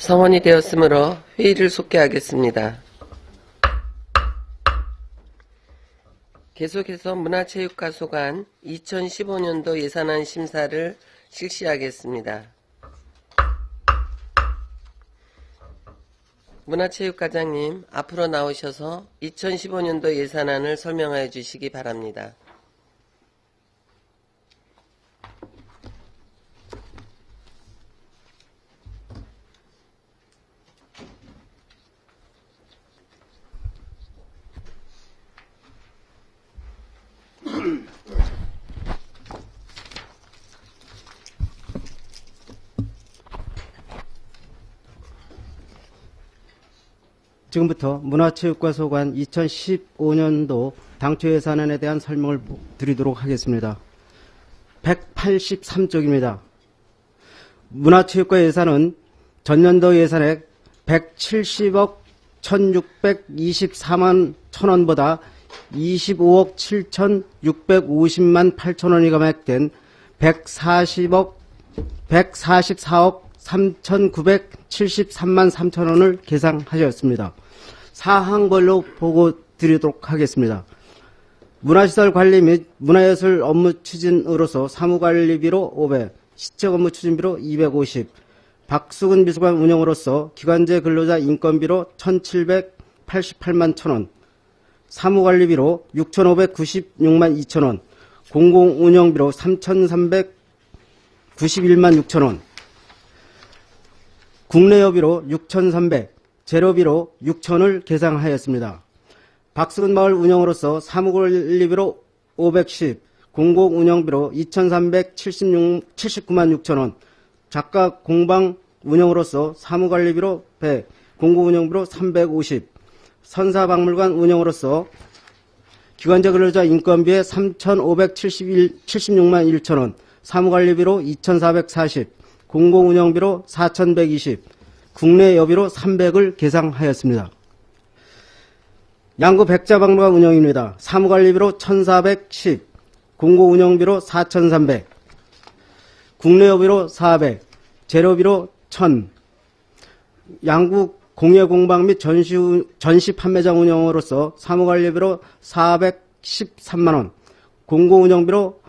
성원이 되었으므로 회의를 속개하겠습니다. 계속해서 문화체육과소관 2015년도 예산안 심사를 실시하겠습니다. 문화체육과장님, 앞으로 나오셔서 2015년도 예산안을 설명하여 주시기 바랍니다. 지금부터 문화체육과소관 2015년도 당초 예산안에 대한 설명을 드리도록 하겠습니다. 183쪽입니다. 문화체육과 예산은 전년도 예산액 170억 1624만 1000원보다 25억 7650만 8천원이 감액된 144억 3973만 3천원을 계상하셨습니다. 사항별로 보고 드리도록 하겠습니다. 문화시설 관리 및 문화예술 업무 추진으로서 사무관리비로 500, 시책 업무 추진비로 250, 박수근 미술관 운영으로서 기관제 근로자 인건비로 1788만 1000원, 사무관리비로 6596만 2000원, 공공운영비로 3391만 6000원, 국내여비로 6300, 재료비로 6000을 계상하였습니다. 박수근 마을 운영으로서 사무관리비로 510, 공공운영비로 2379만 6000원, 작가 공방 운영으로서 사무관리비로 100, 공공운영비로 350, 선사박물관 운영으로서 기관제 근로자 인건비에 3576만 1000원, 사무관리비로 2440, 공공운영비로 4120, 국내 여비로 300을 계상하였습니다. 양구 백자박물관 운영입니다. 사무관리비로 1410, 공공운영비로 4300, 국내 여비로 400, 재료비로 1000, 양구 공예공방 및 전시 판매장 운영으로서 사무관리비로 413만원, 공공운영비로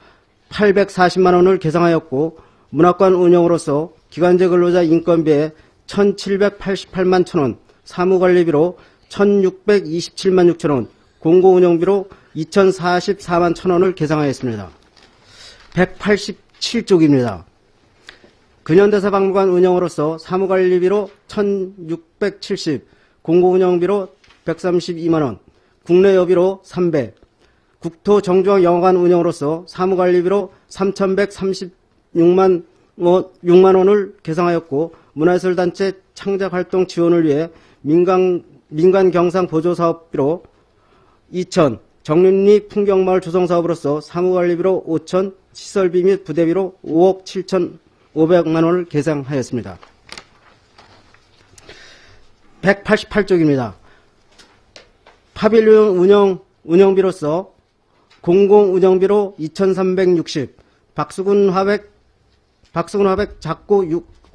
840만원을 계상하였고, 문학관 운영으로서 기관제 근로자 인건비에 1788만 1000원, 사무관리비로 1627만 6000원, 공공운영비로 2044만 1000원을 계상하였습니다. 187쪽입니다. 근현대사 박물관 운영으로서 사무관리비로 1670, 공공운영비로 132만원, 국내 여비로 300, 국토정주항영화관 운영으로서 사무관리비로 3136만 6만원을 계상하였고, 문화예술단체 창작활동 지원을 위해 민간경상보조사업비로 2000, 정림리 풍경마을 조성사업으로서 사무관리비로 5000, 시설비 및 부대비로 5억 7500만원을 계상하였습니다. 188쪽입니다. 파빌리온 운영비로서 공공운영비로 2360, 박수근 화백 작고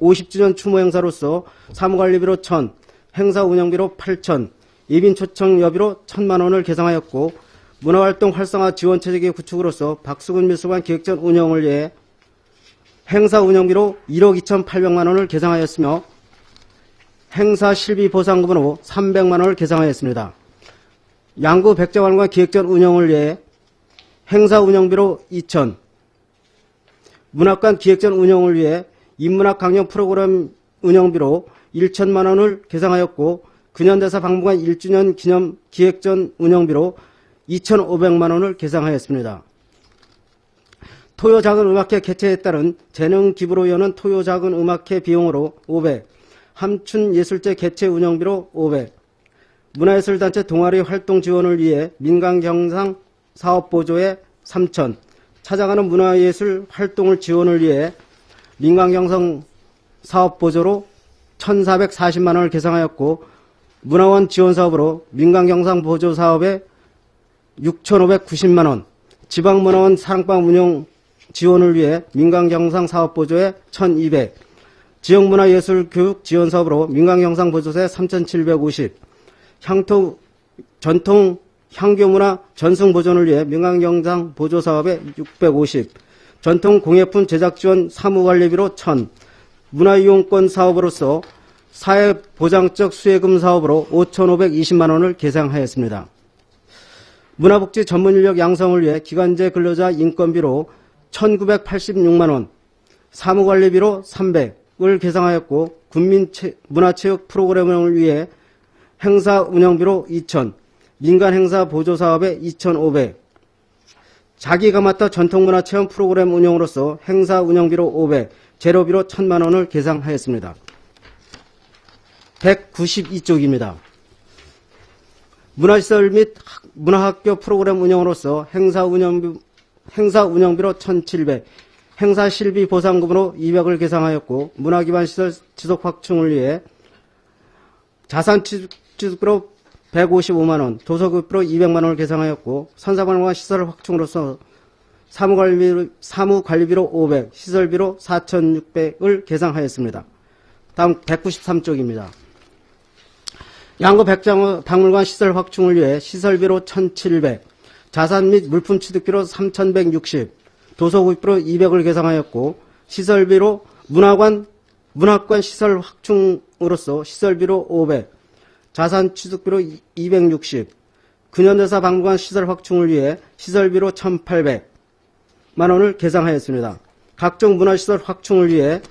50주년 추모 행사로서 사무관리비로 1000, 행사 운영비로 8000, 예빈 초청 여비로 1000만원을 계상하였고, 문화활동 활성화 지원 체계의 구축으로서 박수근 미술관 기획전 운영을 위해 행사 운영비로 1억 2800만원을 계상하였으며, 행사 실비 보상금으로 300만원을 계상하였습니다. 양구 백자박물관 기획전 운영을 위해 행사 운영비로 2000, 문학관 기획전 운영을 위해 인문학 강연 프로그램 운영비로 1000만원을 계상하였고, 근현대사 박물관 1주년 기념 기획전 운영비로 2500만원을 계상하였습니다. 토요작은음악회 개최에 따른 재능기부로 여는 토요작은음악회 비용으로 500, 함춘예술제 개최 운영비로 500, 문화예술단체 동아리 활동 지원을 위해 민간경상 사업보조에 3000, 찾아가는 문화예술 활동을 지원을 위해 민간경상 사업보조로 1440만원을 계상하였고, 문화원 지원사업으로 민간경상 보조사업에 6590만원, 지방문화원 사랑방 운영 지원을 위해 민간경상 사업보조에 1200, 지역문화예술교육 지원사업으로 민간경상보조세 3,750, 전통 향교문화 전승보존을 위해 민간경상보조사업에 650, 전통공예품 제작지원 사무관리비로 1,000, 문화이용권 사업으로서 사회보장적 수혜금 사업으로 5,520만 원을 계상하였습니다. 문화복지 전문인력 양성을 위해 기간제 근로자 인건비로 1,986만 원, 사무관리비로 300을 계상하였고 군민문화체육 프로그램을 위해 행사 운영비로 2,000, 민간 행사 보조사업에 2,500, 자기가 맡아 전통문화체험 프로그램 운영으로서 행사 운영비로 500, 재료비로 1,000만 원을 계상하였습니다. 192쪽입니다. 문화시설 및 문화학교 프로그램 운영으로서 행사 운영비로 1,700, 행사 실비 보상금으로 200을 계상하였고 문화기반시설 지속 확충을 위해 자산 취득비로 155만 원, 도서급비로 200만 원을 계상하였고 선사관과 시설 확충으로서 사무관리비로 500, 시설비로 4,600을 계상하였습니다. 다음 193쪽입니다. 양구 백장박물관 시설 확충을 위해 시설비로 1,700, 자산 및 물품 취득비로 3,160, 도서구입비로 200을 계상하였고 시설비로 문학관 시설 확충으로서 시설비로 500, 자산 취득비로 260, 근현대사 박물관 시설 확충을 위해 시설비로 1,800만 원을 계상하였습니다. 각종 문화시설 확충을 위해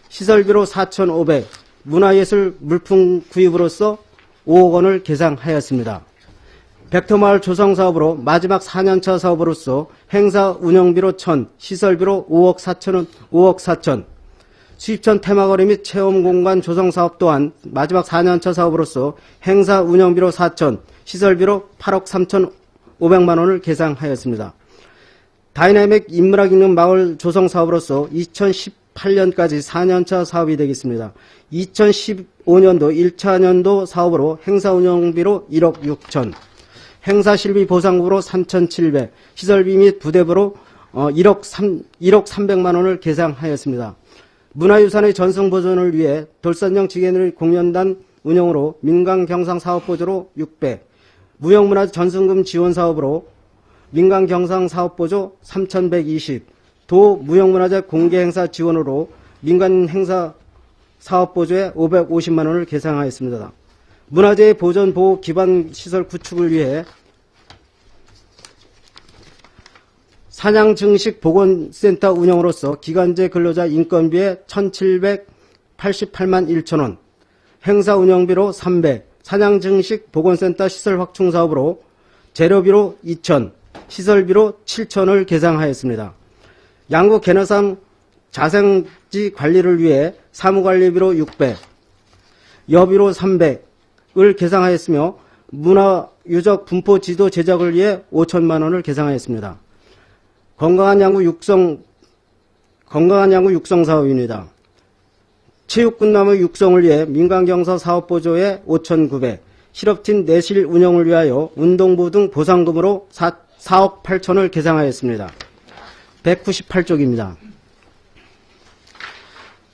시설비로 4,500, 문화예술 물품 구입으로서 5억 원을 계상하였습니다. 백터마을 조성사업으로 마지막 4년차 사업으로서 행사 운영비로 1,000, 시설비로 5억 4천, 수입천 테마거리 및 체험공간 조성사업 또한 마지막 4년차 사업으로서 행사 운영비로 4천, 시설비로 8억 3,500만 원을 계상하였습니다. 다이나믹 인문학 읽는 마을 조성사업으로서 2018년까지 4년차 사업이 되겠습니다. 2015년도 1차년도 사업으로 행사 운영비로 1억 6천, 행사 실비 보상금으로 3,700, 시설비 및 부대비로 1억 300만 원을 계상하였습니다. 문화유산의 전승보존을 위해 돌산령 지게놀이 공연단 운영으로 민간경상사업보조로 600, 무형문화 전승금 지원사업으로 민간경상사업보조 3,120, 도 무형문화재 공개행사 지원으로 민간행사 사업보조에 550만 원을 계상하였습니다. 문화재의 보존, 보호, 기반시설 구축을 위해 산양증식 보건센터 운영으로서 기간제 근로자 인건비에 1,788만 1천 원, 행사 운영비로 300, 산양증식 보건센터 시설 확충 사업으로 재료비로 2천, 시설비로 7천을 계상하였습니다. 양구 개너삼 자생지 관리를 위해 사무관리비로 600, 여비로 300을 계상하였으며 문화유적 분포 지도 제작을 위해 5천만 원을 계상하였습니다. 건강한 양구 육성 사업입니다. 체육꾼나무 육성을 위해 민간경서 사업보조에 5,900, 실업팀 내실 운영을 위하여 운동부 등 보상금으로 4억 8천을 계상하였습니다. 198쪽입니다.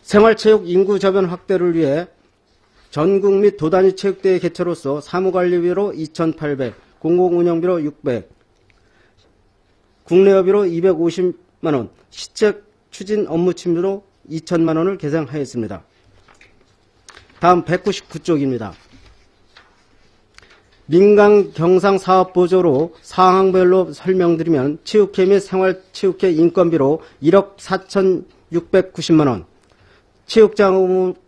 생활체육 인구 저변 확대를 위해 전국 및 도단위 체육대회 개최로서 사무관리비로 2,800, 공공운영비로 600, 국내여비로 250만 원, 시책 추진 업무 침으로 2천만 원을 계상하였습니다. 다음 199쪽입니다. 민간 경상 사업 보조로 상황별로 설명드리면 체육회 및 생활체육회 인건비로 1억 4,690만 원,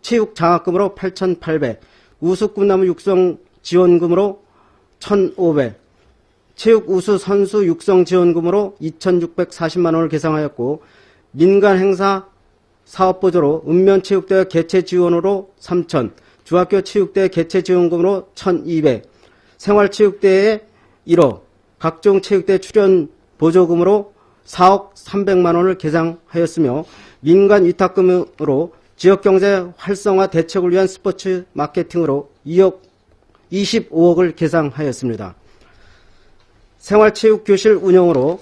체육장학금으로 8,800, 우수꿈나무 육성 지원금으로 1,500, 체육 우수 선수 육성 지원금으로 2,640만 원을 계상하였고 민간 행사 사업 보조로 읍면체육대회 개최 지원으로 3,000, 중학교 체육대회 개최 지원금으로 1,200, 생활체육대회에 1억, 각종 체육대회 출연 보조금으로 4억 300만 원을 계상하였으며 민간 위탁금으로 지역경제 활성화 대책을 위한 스포츠 마케팅으로 25억을 계상하였습니다. 생활체육교실 운영으로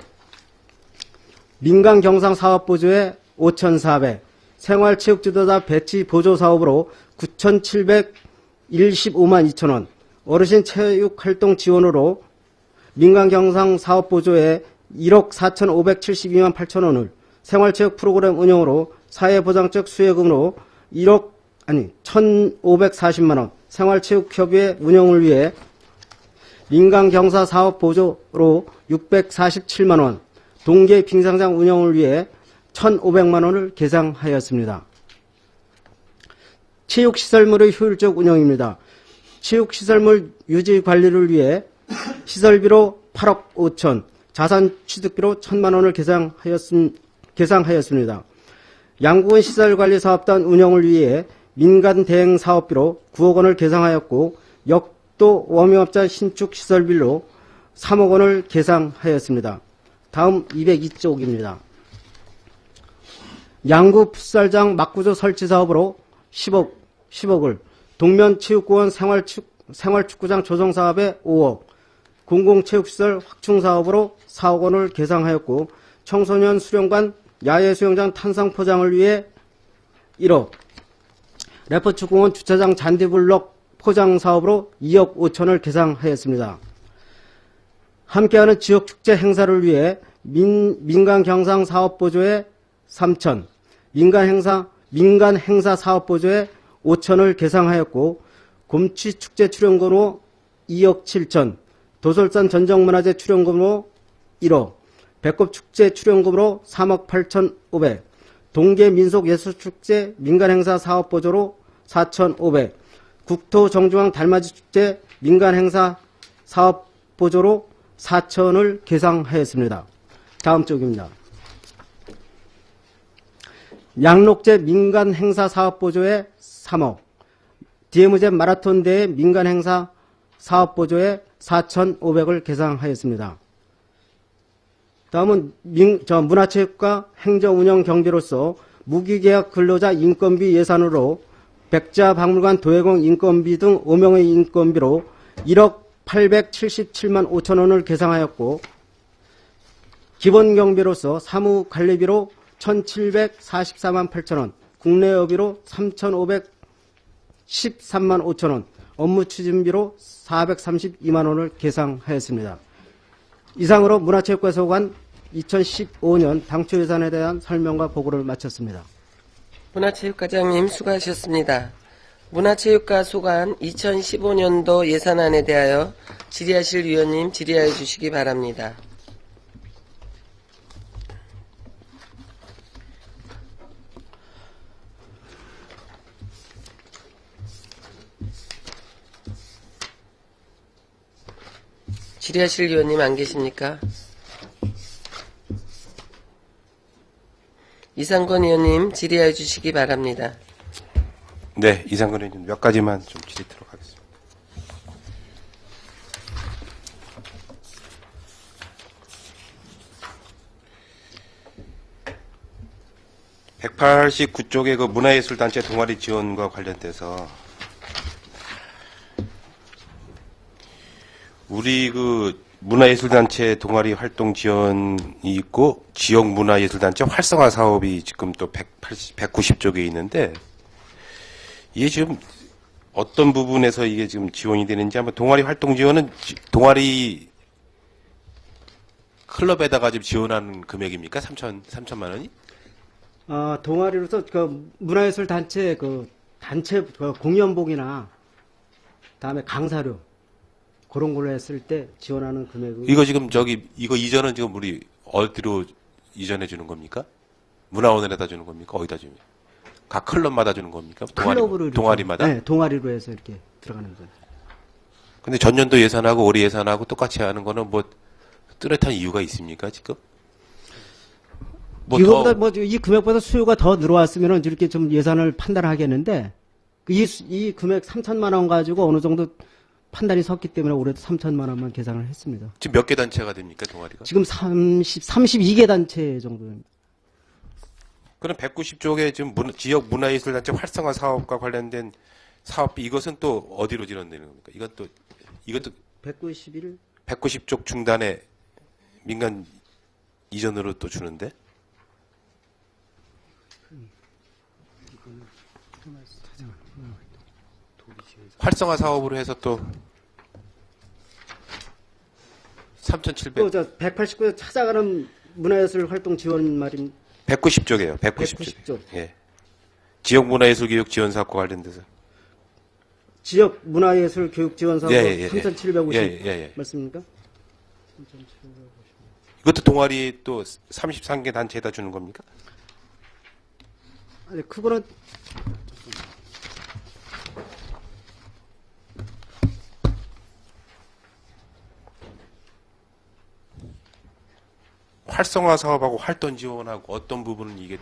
민간 경상 사업보조에 5,400, 생활체육지도자 배치 보조 사업으로 9,715만 2천원, 어르신 체육활동 지원으로 민간 경상 사업 보조에 1억 4,572만 8천원을, 생활체육 프로그램 운영으로 사회보장적 수혜금으로 1,540만원, 생활체육협의회 운영을 위해 민간 경사 사업 보조로 647만원, 동계 빙상장 운영을 위해 1,500만원을 계상하였습니다. 체육시설물의 효율적 운영입니다. 체육시설물 유지 관리를 위해 시설비로 8억 5천, 자산취득비로 1,000만원을 계상하였습니다. 양구군 시설관리사업단 운영을 위해 민간 대행 사업비로 9억 원을 계상하였고, 역도 워밍업장 신축 시설비로 3억 원을 계상하였습니다. 다음 202쪽입니다. 양구 풋살장 막구조 설치 사업으로 10억을, 동면체육공원 생활축구장 조성 사업에 5억, 공공체육시설 확충 사업으로 4억 원을 계상하였고, 청소년 수련관 야외 수영장 탄성 포장을 위해 1억, 레퍼축구공원 주차장 잔디블럭 포장 사업으로 2억 5천을 계상하였습니다. 함께하는 지역축제 행사를 위해 민간 경상 사업 보조에 3천, 민간 행사 사업 보조에 5천을 계상하였고, 곰치 축제 출연금으로 2억 7천, 도솔산 전정문화재 출연금으로 1억, 배꼽 축제 출연금으로 3억 8,500, 동계 민속예술축제 민간 행사 사업 보조로 4,500, 국토 정중앙 달맞이 축제 민간 행사 사업 보조로 4천을 계상하였습니다. 다음 쪽입니다. 양록제 민간 행사 사업 보조에 3억, DMZ 마라톤 대회 민간 행사 사업 보조에 4,500을 계상하였습니다. 다음은 문화체육과 행정운영 경비로서 무기계약 근로자 인건비 예산으로 백자박물관 도예공 인건비 등 5명의 인건비로 1억 877만 5천 원을 계상하였고, 기본경비로서 사무관리비로 1,744만 8천 원, 국내여비로 3,513만 5천 원, 업무추진비로 432만 원을 계상하였습니다. 이상으로 문화체육과 소관 2015년 당초 예산에 대한 설명과 보고를 마쳤습니다. 문화체육과장님 수고하셨습니다. 문화체육과 소관 2015년도 예산안에 대하여 질의하실 위원님 질의하여 주시기 바랍니다. 질의하실 위원님 안 계십니까? 이상권 의원님 질의해 주시기 바랍니다. 네, 이상권 의원님 몇 가지만 좀 질의하도록 하겠습니다. (189쪽의) 그 문화예술단체 동아리 지원과 관련돼서 우리 그 문화예술단체 동아리 활동 지원이 있고 지역 문화예술단체 활성화 사업이 지금 또 190쪽에 있는데, 이게 지금 어떤 부분에서 이게 지금 지원이 되는지 한번. 동아리 활동 지원은 동아리 클럽에다가 지금 지원하는 금액입니까? 3천만 원이? 동아리로서 그 문화예술 단체 단체 공연복이나 다음에 강사료 그런 걸로 했을 때 지원하는 금액은. 이거 지금 이거 이전은 지금 우리 어디로 이전해 주는 겁니까? 문화원에다 주는 겁니까? 어디다 주면? 각 클럽마다 주는 겁니까? 동아리마다? 네, 동아리로 해서 이렇게 들어가는 거죠. 근데 전년도 예산하고 올해 예산하고 똑같이 하는 거는 뭐 뚜렷한 이유가 있습니까, 지금? 이거보다 이 금액보다 수요가 더 늘어왔으면 이렇게 좀 예산을 판단하겠는데, 이 금액 3천만 원 가지고 어느 정도 판단이 섰기 때문에 올해도 3천만 원만 계산을 했습니다. 지금 몇 개 단체가 됩니까, 동아리가? 지금 32개 단체 정도입니다. 그럼 190쪽에 지금 지역 문화예술단체 활성화 사업과 관련된 사업비, 이것은 또 어디로 지원되는 겁니까? 이것도 190쪽 중단에 민간 이전으로 또 주는데? 활성화 사업으로 해서 또 3,700, 또저 189조 찾아가는 문화예술 활동 지원 말임 190쪽이에요. 190쪽. 190조. 예. 지역 문화예술 교육 지원 사업과 관련돼서. 지역 문화예술 교육 지원 사업 예, 예, 예. 3,750 예, 예, 예. 맞습니까? 이것도 동아리 또 33개 단체에다 주는 겁니까? 아니 그거는 활성화 사업하고 활동 지원하고 어떤 부분은 이게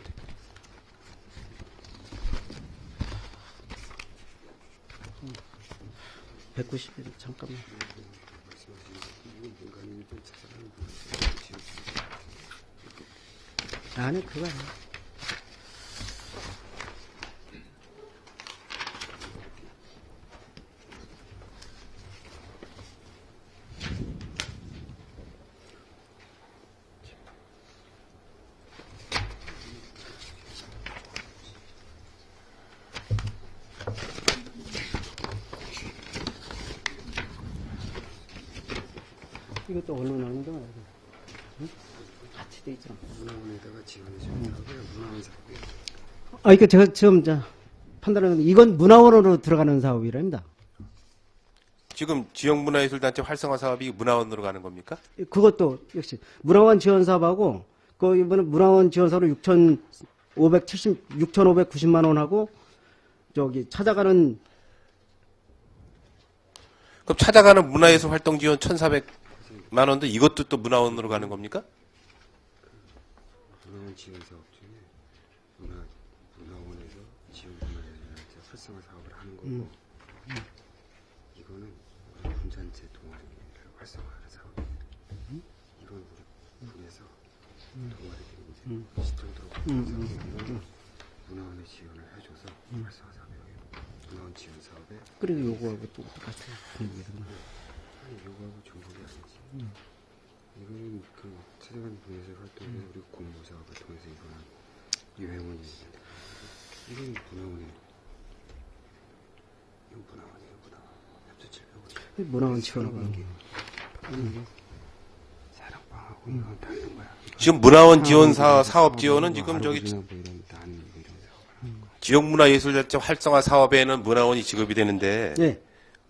190 잠깐만. 아니 그거 아니야. 이것도 얼른 나오는 거야. 응? 같이 돼 있잖아. 문화원에다가 지원해주는 사업이에요. 문화원 사업이에요. 아, 이거 제가 지금 판단하는 이건 문화원으로 들어가는 사업이랍니다. 지금 지역 문화예술단체 활성화 사업이 문화원으로 가는 겁니까? 그것도 역시 문화원 지원 사업하고 그 이번에 문화원 지원 사업으로 6,590만 원하고 저기 찾아가는 그럼 찾아가는 문화예술 활동 지원 1,400만 원도 이것도 또 문화원으로 가는 겁니까? 문화원 지원 사업 중에 문화원에서 지역 문화예술단체 활성화 사업을 하는 거고 이거는 우리 군단체 동아리를 활성화하는 사업이에요. 이건 우리 군에서 동아리들이 이제 시청도록 하는 사업이고 문화원에 지원을 해줘서 활성화 사업이에요. 문화원 지원 사업에 그래도 요거하고 또 같이 공부해서 아니 요거하고 중복이 아니지. 이거는 그 찾아가는 문화예술 활동에 우리 공모 사업을 통해서 이거는 유행원이 있는데 이건 문화원에 이건 문화원이에요. 문화원 협조 750 문화원 지원 사랑방하고 이건 다른 거야. 지금 문화원 지원사 사업 지원은 지금 저기 뭐 이런 다른 뭐 이런 사업을 하는 거야. 지역 문화예술단체 활성화 사업에는 문화원이 지급이 되는데 예.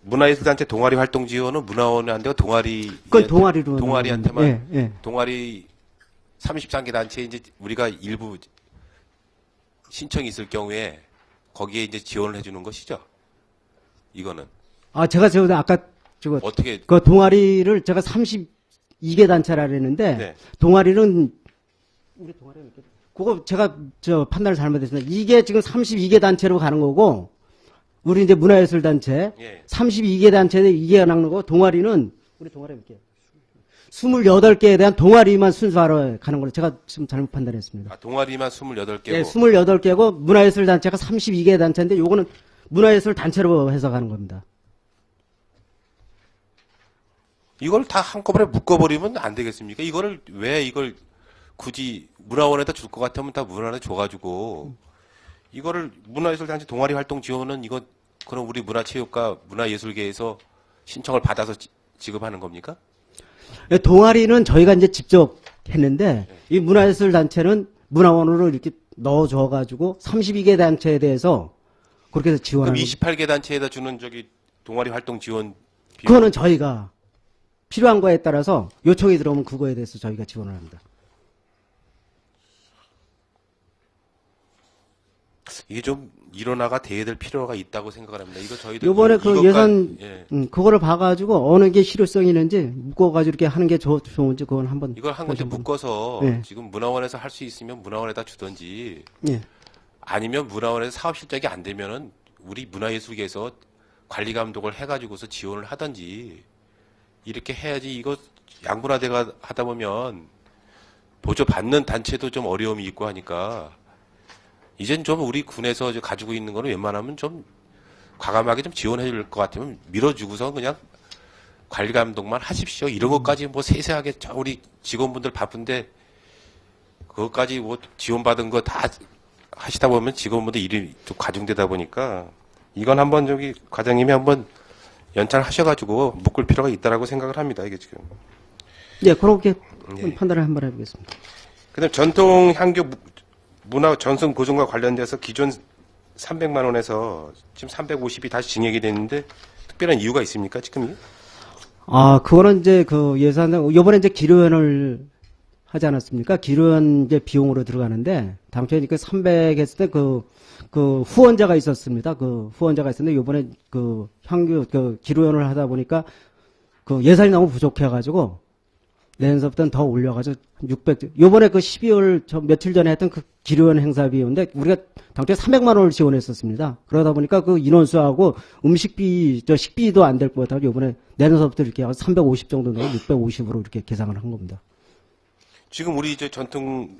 문화예술단체 동아리 활동 지원은 문화원이 안 되고 동아리 그건 동아리로 동아리한테만 예, 예. 동아리 33개 단체에 이제 우리가 일부 신청이 있을 경우에 거기에 이제 지원을 해주는 것이죠. 이거는 아, 제가 아까 저거 어떻게 그 동아리를 제가 32개 단체라 그랬는데 네. 동아리는 우리 동아리 이렇게 그거 제가 판단을 잘못했습니다. 이게 지금 32개 단체로 가는 거고 우리 이제 문화예술 단체 예. 32개 단체에 이게 가는 거고 동아리는 우리 동아리 몇 개? 28개에 대한 동아리만 순수하러 가는 걸로 제가 지금 잘못 판단했습니다. 아, 동아리만 28개고 예, 28개고 문화예술 단체가 32개 단체인데 요거는 문화예술 단체로 해서 가는 겁니다. 이걸 다 한꺼번에 묶어버리면 안 되겠습니까? 이거를 왜 이걸 굳이 문화원에다 줄 것 같으면 다 문화원에 줘가지고 이거를 문화예술단체 동아리 활동 지원은 이거 그럼 우리 문화체육과 문화예술계에서 신청을 받아서 지급하는 겁니까? 예, 동아리는 저희가 이제 직접 했는데 이 문화예술 단체는 문화원으로 이렇게 넣어줘가지고 32개 단체에 대해서 그렇게 해서 그럼 지원하는 28개 단체에다 주는 저기 동아리 활동 지원 비용 그거는 저희가 필요한 거에 따라서 요청이 들어오면 그거에 대해서 저희가 지원을 합니다. 이게 좀 일어나가 돼야 될 필요가 있다고 생각을 합니다. 이거 저희도 요번에 그 이것과- 예산 예. 그거를 봐가지고 어느 게 실효성이 있는지 묶어가지고 이렇게 하는 게 좋은지 그건 한번 이걸 한 군데 다시 한번- 묶어서 예. 지금 문화원에서 할 수 있으면 문화원에다 주든지 예. 아니면 문화원에서 사업 실적이 안 되면은 우리 문화예술계에서 관리 감독을 해가지고서 지원을 하든지 이렇게 해야지. 이거 양분화대가 하다 보면 보조 받는 단체도 좀 어려움이 있고 하니까 이젠 좀 우리 군에서 이제 가지고 있는 거는 웬만하면 좀 과감하게 좀 지원해 줄 것 같으면 밀어주고서 그냥 관리 감독만 하십시오. 이런 것까지 뭐 세세하게 우리 직원분들 바쁜데 그것까지 뭐 지원받은 거 다 하시다 보면 직원분들 일이 좀 과중되다 보니까 이건 한번 저기 과장님이 한번 연찬하셔가지고 묶을 필요가 있다라고 생각을 합니다. 이게 지금. 예, 그렇게 예. 판단을 한번 해보겠습니다. 그다음 전통 향교 문화 전승 보존과 관련돼서 기존 300만 원에서 지금 350이 다시 증액이 됐는데 특별한 이유가 있습니까? 지금? 아, 그거는 이제 그 예산은 요번에 이제 기르원을 하지 않았습니까? 기르원 이제 비용으로 들어가는데 당초에 그 300 했을 때 그 후원자가 있었습니다. 그 후원자가 있었는데 요번에 그 향교 그 기르원을 하다 보니까 그 예산이 너무 부족해가지고 내년서부터는 더 올려가지고 600. 요번에 그 12월 저 며칠 전에 했던 그 기르원 행사 비용인데 우리가 당초에 300만 원을 지원했었습니다. 그러다 보니까 그 인원수하고 음식비 저 식비도 안 될 것 같아서 요번에 내년서부터 이렇게 해서 350 정도 넣고 650으로 이렇게 계산을 한 겁니다. 지금 우리 저 전통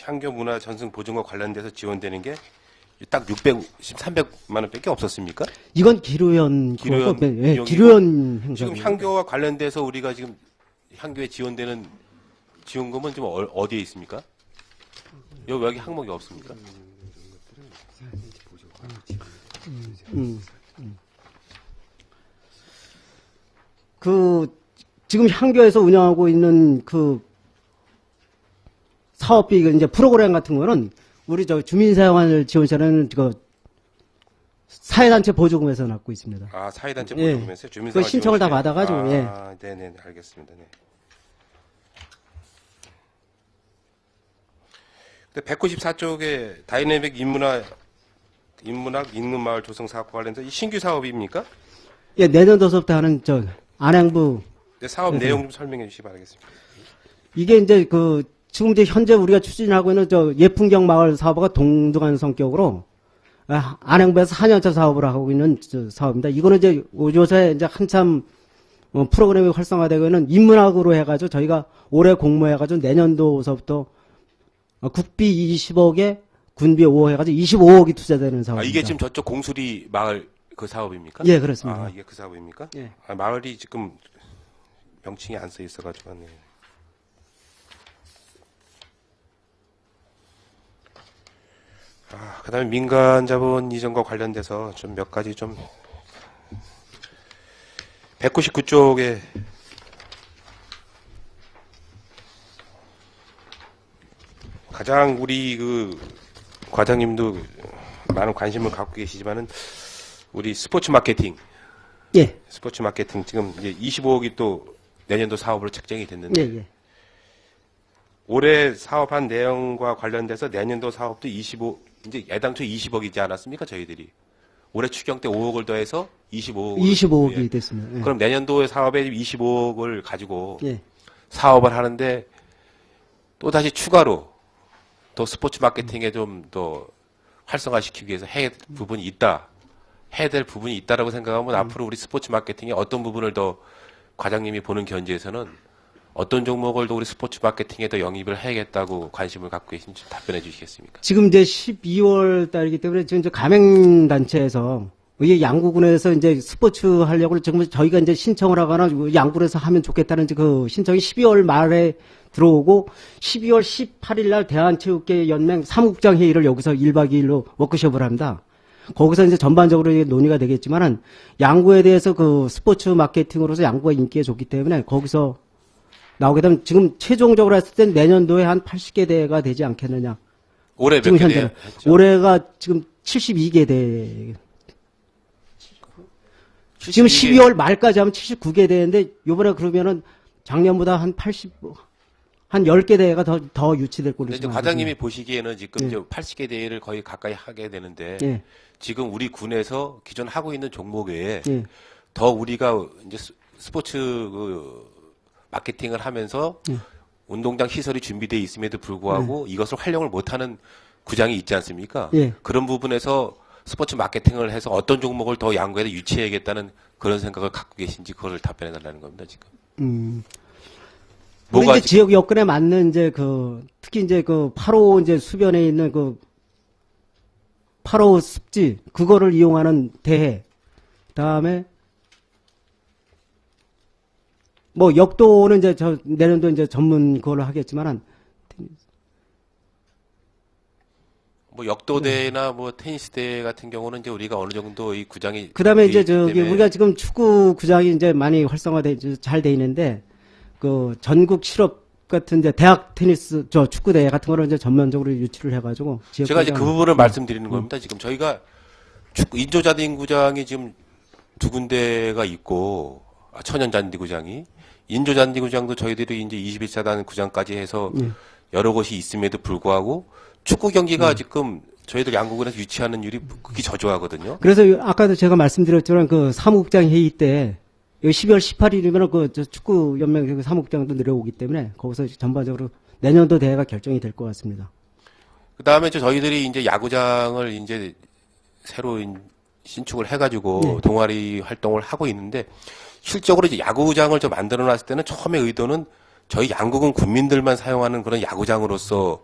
향교 문화 전승 보존과 관련돼서 지원되는 게 딱 300만 원밖에 없었습니까? 이건 기르원 기르원 거고, 예, 비용이고 기르원 행사. 지금 향교와 관련돼서 우리가 지금 향교에 지원되는 지원금은 지금 어디에 있습니까? 여기 항목이 없습니까? 그 지금 향교에서 운영하고 있는 그 사업비 이제 프로그램 같은 거는 우리 저 주민생활 지원센터는 그 사회단체 보조금에서 받고 있습니다. 아, 사회단체 예. 보조금에서 주민생활 그 신청을 다 지원실에? 받아가지고, 아, 예. 네네, 알겠습니다. 네. 근데 194쪽에 다이내믹 인문학, 인문마을 조성 사업과 관련해서 이 신규 사업입니까? 예, 내년도서부터 하는 저 안양부 네, 사업 네. 내용 좀 설명해 주시기 바라겠습니다. 이게 이제 그 지금 이제 현재 우리가 추진하고 있는 저 예풍경 마을 사업과 동등한 성격으로 안양부에서 4년차 사업을 하고 있는 저 사업입니다. 이거는 이제 요새 이제 한참 프로그램이 활성화되고 있는 인문학으로 해가지고 저희가 올해 공모해가지고 내년도서부터 국비 20억에 군비 5억 해가지고 25억이 투자되는 아, 사업입니다. 이게 지금 저쪽 공수리 마을 그 사업입니까? 예, 그렇습니다. 아, 이게 그 사업입니까? 예. 아, 마을이 지금 명칭이 안 써 있어가지고. 네. 아, 그 다음에 민간 자본 이전과 관련돼서 좀 몇 가지 좀 199쪽에 가장 우리 그 과장님도 많은 관심을 갖고 계시지만은 우리 스포츠 마케팅 예, 지금 이제 25억이 또 내년도 사업으로 책정이 됐는데 예, 예. 올해 사업한 내용과 관련돼서 내년도 사업도 이제 애당초 20억이지 않았습니까? 저희들이 올해 추경 때 5억을 더해서 25억이 됐습니다. 예. 그럼 내년도의 사업에 25억을 가지고 예. 사업을 하는데 또 다시 추가로 또 스포츠 마케팅에 좀 더 활성화시키기 위해서 해야 될 부분이 있다라고 생각하면 앞으로 우리 스포츠 마케팅에 어떤 부분을 더 과장님이 보는 견지에서는 어떤 종목을 더 우리 스포츠 마케팅에 더 영입을 해야겠다고 관심을 갖고 계신지 답변해 주시겠습니까? 지금 이제 12월 달이기 때문에 지금 이제 가맹단체에서 이게 양구군에서 이제 스포츠 하려고 지금 저희가 이제 신청을 하거나 양구에서 하면 좋겠다는 그 신청이 12월 말에 들어오고 12월 18일 날 대한체육계연맹 사무국장 회의를 여기서 1박 2일로 워크숍을 합니다. 거기서 이제 전반적으로 논의가 되겠지만은 양구에 대해서 그 스포츠 마케팅으로서 양구가 인기가 좋기 때문에 거기서 나오게 되면 지금 최종적으로 했을 때 내년도에 한 80개 대회가 되지 않겠느냐. 올해 몇 지금 개 현재는 했죠? 올해가 지금 72개 대. 지금 72개. 12월 말까지 하면 79개 대회인데 요번에 그러면은 작년보다 한 10개 대회가 더 유치될 걸로 근데 이제 지금 과장님이 보시기에는 지금 예. 이제 80개 대회를 거의 가까이 하게 되는데 예. 지금 우리 군에서 기존 하고 있는 종목 외에 예. 더 우리가 이제 스포츠 그 마케팅을 하면서 예. 운동장 시설이 준비되어 있음에도 불구하고 이것을 활용을 못하는 구장이 있지 않습니까? 예. 그런 부분에서 스포츠 마케팅을 해서 어떤 종목을 더 양구에서 유치해야겠다는 그런 생각을 갖고 계신지 그걸 답변해 달라는 겁니다, 지금. 우리 뭐가 이제 지역 여건에 맞는 이제 그 특히 이제 그 8호 이제 수변에 있는 그 8호 습지 그거를 이용하는 대회. 그다음에 뭐 역도는 이제 내년도 이제 전문 그걸로 하겠지만은 뭐 역도대나 뭐 테니스대 같은 경우는 이제 우리가 어느 정도 이 구장이 그다음에 이제 돼 있기 저기 때문에 우리가 지금 축구 구장이 이제 많이 잘 돼 있는데 그 전국 실업 같은 이제 대학 테니스 저 축구 대회 같은 거를 이제 전면적으로 유치를 해가지고 지역 제가 이제 그 구장- 부분을 말씀드리는 겁니다. 지금 저희가 축구 인조잔디구장이 지금 두 군데가 있고 천연잔디구장이 인조잔디구장도 저희들이 이제 21사단 구장까지 해서 여러 곳이 있음에도 불구하고 축구 경기가 지금 저희들 양국은에서 유치하는 율이 극히 저조하거든요. 그래서 아까도 제가 말씀드렸지만 그 사무국장 회의 때 12월 18일이면 그 축구 연맹 그 사무국장도 내려오기 때문에 거기서 전반적으로 내년도 대회가 결정이 될 것 같습니다. 그 다음에 저희들이 이제 야구장을 이제 새로 신축을 해가지고 동아리 활동을 하고 있는데 실적으로 이제 야구장을 좀 만들어 놨을 때는 처음에 의도는 저희 양국은 군민들만 사용하는 그런 야구장으로서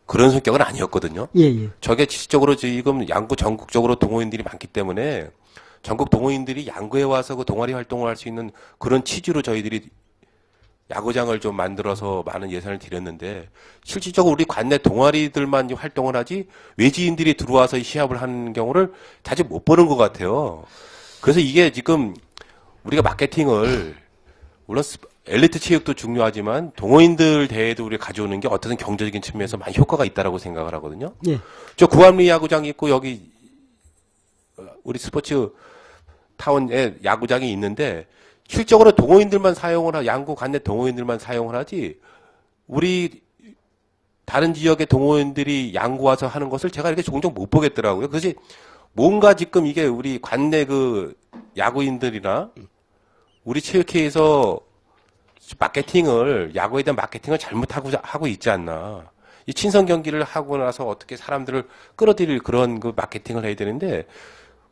그런 성격은 아니었거든요. 예, 예. 저게 실질적으로 지금 양구 전국적으로 동호인들이 많기 때문에 전국 동호인들이 양구에 와서 그 동아리 활동을 할 수 있는 그런 취지로 저희들이 야구장을 좀 만들어서 많은 예산을 들였는데 실질적으로 우리 관내 동아리들만 활동을 하지 외지인들이 들어와서 시합을 하는 경우를 자주 못 보는 것 같아요. 그래서 이게 지금 우리가 마케팅을 물론 엘리트 체육도 중요하지만 동호인들 대회도 우리가 가져오는 게 어떤 경제적인 측면에서 많이 효과가 있다라고 생각을 하거든요. 예. 저 구암리 야구장이 있고 여기 우리 스포츠 타운에 야구장이 있는데 실적으로 동호인들만 사용을 양구 관내 동호인들만 사용을 하지 우리 다른 지역의 동호인들이 양구 와서 하는 것을 제가 이렇게 종종 못 보겠더라고요. 그래서 뭔가 지금 이게 우리 관내 그 야구인들이나 우리 체육회에서 마케팅을 야구에 대한 마케팅을 잘못하고 있지 않나. 이 친선 경기를 하고 나서 어떻게 사람들을 끌어들일 그런 그 마케팅을 해야 되는데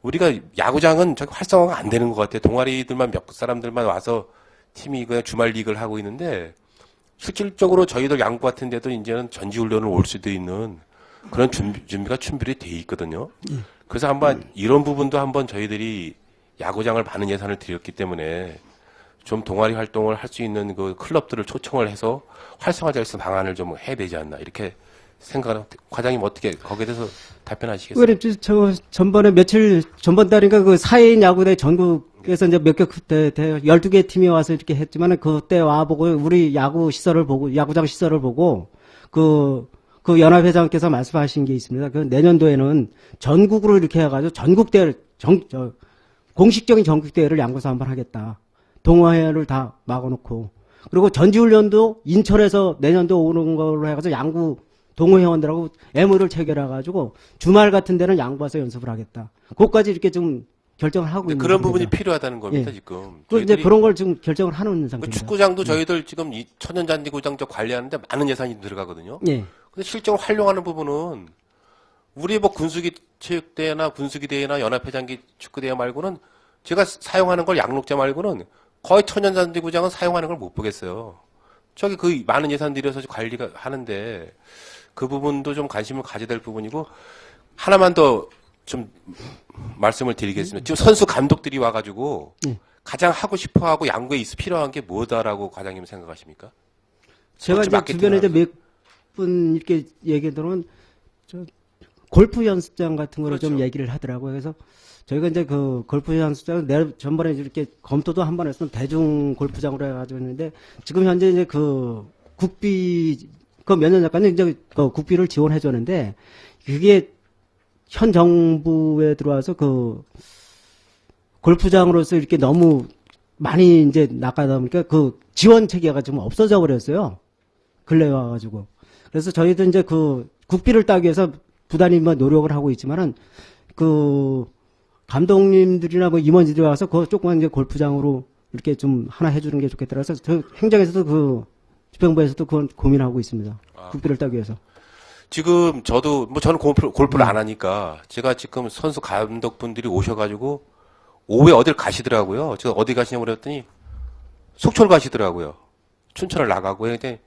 우리가 야구장은 저기 활성화가 안 되는 것 같아요. 동아리들만 몇 사람들만 와서 팀이 그냥 주말 리그를 하고 있는데 실질적으로 저희들 양구 같은 데도 이제는 전지훈련을 올 수도 있는 그런 준비가 준비돼 있거든요. 그래서 한번 이런 부분도 한번 저희들이 야구장을 많은 예산을 들였기 때문에 좀 동아리 활동을 할 수 있는 그 클럽들을 초청을 해서 활성화될 수 있는 방안을 좀 해야 되지 않나 이렇게 생각을 과장님 어떻게 거기에 대해서 답변하시겠어요? 그래, 저 전번에 며칠 전번 달인가 그 4인 야구대 전국에서 이제 몇 개 그때 12개 팀이 와서 이렇게 했지만은 그때 와보고 우리 야구 시설을 보고 야구장 시설을 보고 그 연합회장께서 말씀하신 게 있습니다. 그 내년도에는 전국으로 이렇게 해가지고 전국 대회를 공식적인 전국 대회를 양구에서 한번 하겠다. 동호회를 다 막아놓고 그리고 전지훈련도 인천에서 내년도 오는 걸로 해가지고 양구 동호회원들하고 MOU를 체결해가지고 주말 같은 데는 양구 와서 연습을 하겠다. 그것까지 이렇게 좀 결정을 하고 있는 그런 부분이 상태입니다. 필요하다는 겁니다. 예. 지금. 그 이제 저희들이 그런 걸 지금 결정을 하는 그 상태입니다. 축구장도 저희들 지금 이 천연잔디구장 저 관리하는데 많은 예산이 들어가거든요. 예. 근데 실제로 활용하는 부분은 우리 뭐 군수기 체육대회나 군수기 대회나 연합회장기 축구대회 말고는 제가 사용하는 걸 양록제 말고는 거의 천연잔디구장은 사용하는 걸 못 보겠어요. 저기 그 많은 예산 들여서 관리가 하는데 그 부분도 좀 관심을 가져야 될 부분이고 하나만 더 좀 말씀을 드리겠습니다. 지금 선수 감독들이 와가지고 가장 하고 싶어하고 양구에 필요한 게 뭐다라고 과장님 생각하십니까? 제가 스포츠 이제 마케팅을 주변에 이제 하면서. 몇 분 이렇게 얘기 들으면 골프 연습장 같은 거를 좀 그렇죠. 얘기를 하더라고요. 그래서 저희가 이제 그 골프 연습장 전번에 이렇게 검토도 한 번 했으면 대중 골프장으로 해가지고 했는데 지금 현재 이제 그 국비 그 몇 년 전까지 이제 그 국비를 지원해 줬는데 그게 현 정부에 들어와서 그 골프장으로서 이렇게 너무 많이 이제 나가다 보니까 그 지원 체계가 좀 없어져 버렸어요. 근래에 와가지고. 그래서 저희도 이제 그 국비를 따기 위해서 부단히 뭐 노력을 하고 있지만은 그 감독님들이나 뭐 임원들이 와서 그 조그만 이제 골프장으로 이렇게 좀 하나 해주는 게 좋겠다. 그래서 저 행정에서도 그 집행부에서도 그건 고민하고 있습니다. 국비를 따기 위해서. 지금 저도 뭐 저는 골프를 안 하니까 제가 지금 선수 감독분들이 오셔가지고 오후에 어딜 가시더라고요. 제가 어디 가시냐고 그랬더니 속초를 가시더라고요. 춘천을 나가고 근데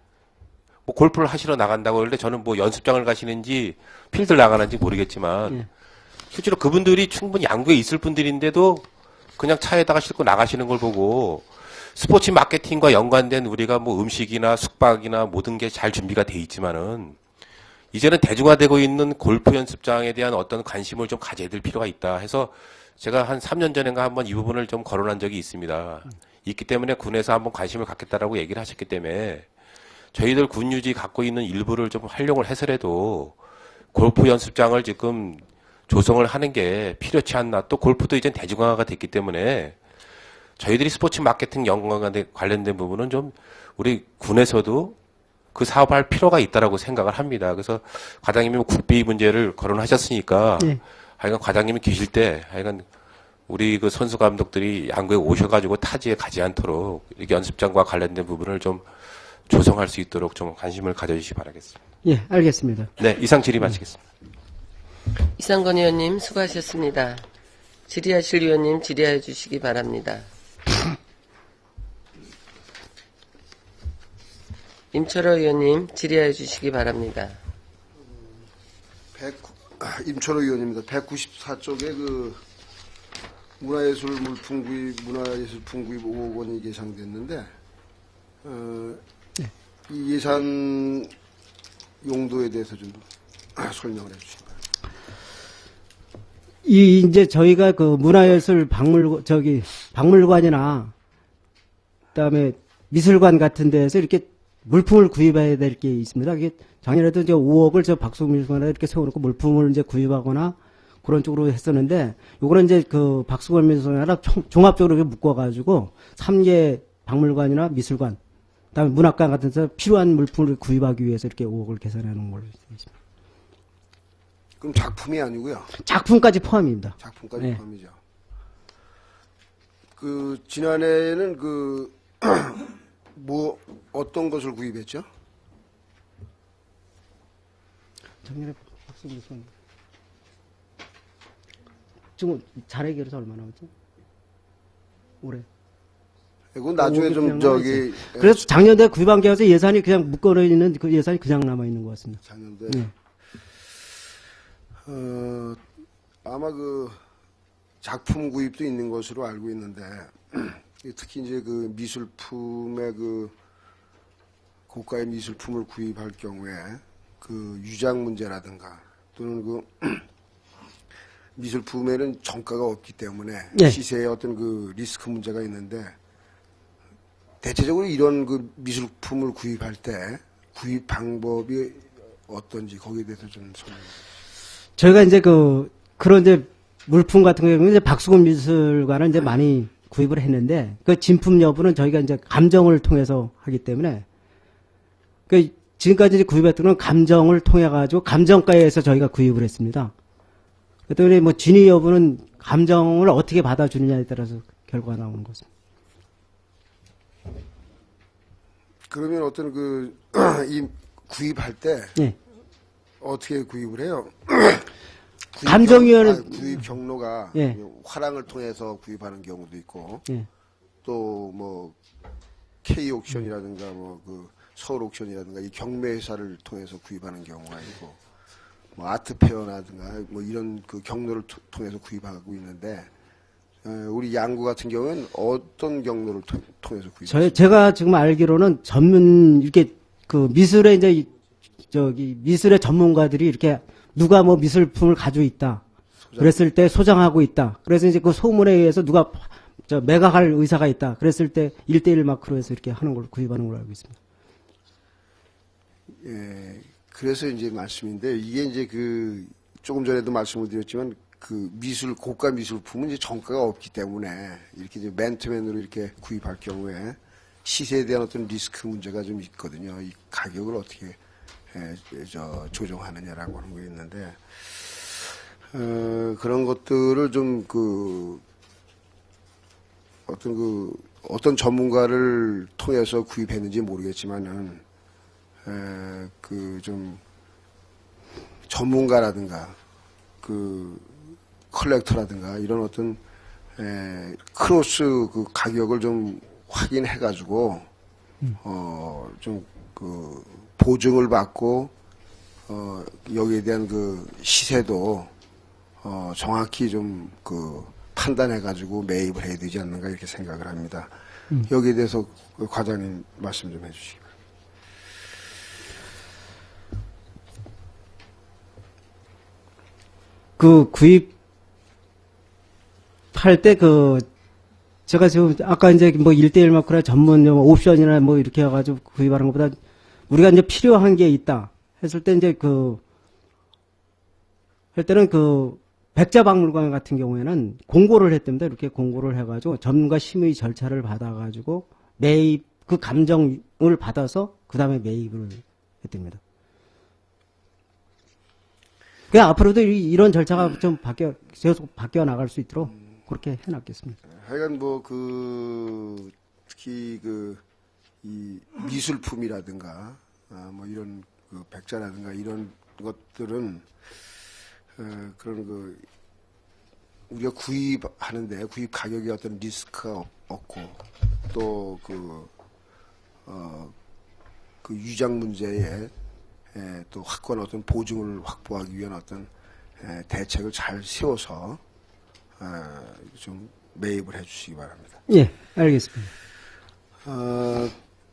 뭐 골프를 하시러 나간다고 그러는데 저는 뭐 연습장을 가시는지 필드를 나가는지 모르겠지만 실제로 그분들이 충분히 양구에 있을 분들인데도 그냥 차에다가 싣고 나가시는 걸 보고 스포츠 마케팅과 연관된 우리가 뭐 음식이나 숙박이나 모든 게 잘 준비가 돼 있지만은 이제는 대중화되고 있는 골프 연습장에 대한 어떤 관심을 좀 가져야 될 필요가 있다 해서 제가 한 3년 전인가 한번 이 부분을 좀 거론한 적이 있습니다. 있기 때문에 군에서 한번 관심을 갖겠다라고 얘기를 하셨기 때문에 저희들 군 유지 갖고 있는 일부를 좀 활용을 해서라도 골프 연습장을 지금 조성을 하는 게 필요치 않나. 또 골프도 이제 대중화가 됐기 때문에 저희들이 스포츠 마케팅 연구와 관련된 부분은 좀 우리 군에서도 그 사업할 필요가 있다라고 생각을 합니다. 그래서 과장님이 국비 문제를 거론하셨으니까 네. 하여간 과장님이 계실 때 하여간 우리 그 선수 감독들이 양구에 오셔가지고 타지에 가지 않도록 이렇게 연습장과 관련된 부분을 좀 조성할 수 있도록 좀 관심을 가져주시기 바라겠습니다. 예, 알겠습니다. 네, 이상 질의 마치겠습니다. 이상건 의원님 수고하셨습니다. 질의하실 의원님 질의해 주시기 바랍니다. 임철호 의원님 질의해 주시기 바랍니다. 임철호 의원입니다. 194쪽에 그 문화예술 물품 구입, 문화예술품 구입 5억 원이 예상됐는데, 이 예산 용도에 대해서 좀 설명을 해주시기 바랍니다. 이제 저희가 그 문화예술 박물관이나 그다음에 미술관 같은 데에서 이렇게 물품을 구입해야 될 게 있습니다. 이게 작년에도 이제 5억을 저 박수미술관에 이렇게 세워놓고 물품을 이제 구입하거나 그런 쪽으로 했었는데, 요거는 이제 그 박수관 미술관이나 종합적으로 묶어가지고 3개 박물관이나 미술관, 그다음에 문학관 같은 데서 필요한 물품을 구입하기 위해서 이렇게 5억을 계산해 놓은 걸로 되어 있습니다. 그럼 작품이 아니고요. 작품까지 포함입니다. 작품까지 네. 포함이죠. 그 지난해에는 그 뭐 어떤 것을 구입했죠? 작년에 박수미술관 지금 자례기로서 얼마 나왔죠? 올해. 그건 나중에 좀 그냥 저기 그래서 작년에 구입한 게 와서 예산이 그냥 묶어져 있는 그 예산이 그냥 남아 있는 것 같습니다. 작년도에 네. 아마 그 작품 구입도 있는 것으로 알고 있는데 특히 이제 그 미술품의 그 고가의 미술품을 구입할 경우에 그 유작 문제라든가 또는 그 미술품에는 정가가 없기 때문에 네. 시세에 어떤 그 리스크 문제가 있는데 대체적으로 이런 그 미술품을 구입할 때 구입 방법이 어떤지 거기에 대해서 좀 설명해 주세요. 저희가 이제 그런 이제 물품 같은 경우는 이제 박수근 미술관은 이제 많이 구입을 했는데, 그 진품 여부는 저희가 이제 감정을 통해서 하기 때문에, 그 지금까지 구입했던 건 감정을 통해 가지고 감정가에서 저희가 구입을 했습니다. 그랬더니 뭐 진위 여부는 감정을 어떻게 받아주느냐에 따라서 결과가 나오는 것입니다. 그러면 어떤 이 구입할 때 예. 어떻게 구입을 해요? 구입 경로가 예. 화랑을 통해서 구입하는 경우도 있고 예. 또 뭐 K 옥션이라든가 뭐 그 서울 옥션이라든가 이 경매 회사를 통해서 구입하는 경우가 있고 뭐 아트페어라든가 뭐 이런 그 경로를 통해서 구입하고 있는데 우리 양구 같은 경우는 어떤 경로를 통해서 구입해요? 제가 지금 알기로는 이렇게 그 미술의 이제 미술의 전문가들이 이렇게 누가 뭐 미술품을 가지고 있다. 그랬을 때 소장하고 있다. 그래서 이제 그 소문에 의해서 누가 매각할 의사가 있다. 그랬을 때 1대1 마크로 해서 이렇게 하는 걸로 구입하는 걸로 알고 있습니다. 예. 그래서 이제 말씀인데 이게 이제 조금 전에도 말씀을 드렸지만 그 고가 미술품은 이제 정가가 없기 때문에 이렇게 이제 맨투맨으로 이렇게 구입할 경우에 시세에 대한 어떤 리스크 문제가 좀 있거든요. 이 가격을 어떻게 조정하느냐라고 하는 거 있는데, 그런 것들을 좀 어떤 전문가를 통해서 구입했는지 모르겠지만은, 좀 전문가라든가, 컬렉터라든가 이런 어떤, 크로스 가격을 좀 확인해가지고, 보증을 받고 여기에 대한 시세도 정확히 좀 판단해 가지고 매입을 해야 되지 않는가 이렇게 생각을 합니다. 여기에 대해서 과장님 말씀 좀 해주시기 그 구입할 때 제가 지금 아까 이제 뭐 1대1 마크나 전문 옵션이나 뭐 이렇게 해가지고 구입하는 것보다 우리가 이제 필요한 게 있다 했을 때 이제 할 때는 백자박물관 같은 경우에는 공고를 했답니다. 이렇게 공고를 해가지고 전문가 심의 절차를 받아가지고 매입, 그 감정을 받아서 그 다음에 매입을 했답니다. 그 앞으로도 이런 절차가 좀 계속 바뀌어 나갈 수 있도록 그렇게 해놨겠습니다. 하여간 특히 이 미술품이라든가, 뭐 이런 백자라든가 이런 것들은, 그런 우리가 구입하는데 구입 가격에 어떤 리스크가 없고, 또 위장 문제에 또 확고한 어떤 보증을 확보하기 위한 어떤 대책을 잘 세워서 좀 매입을 해주시기 바랍니다. 예, 알겠습니다.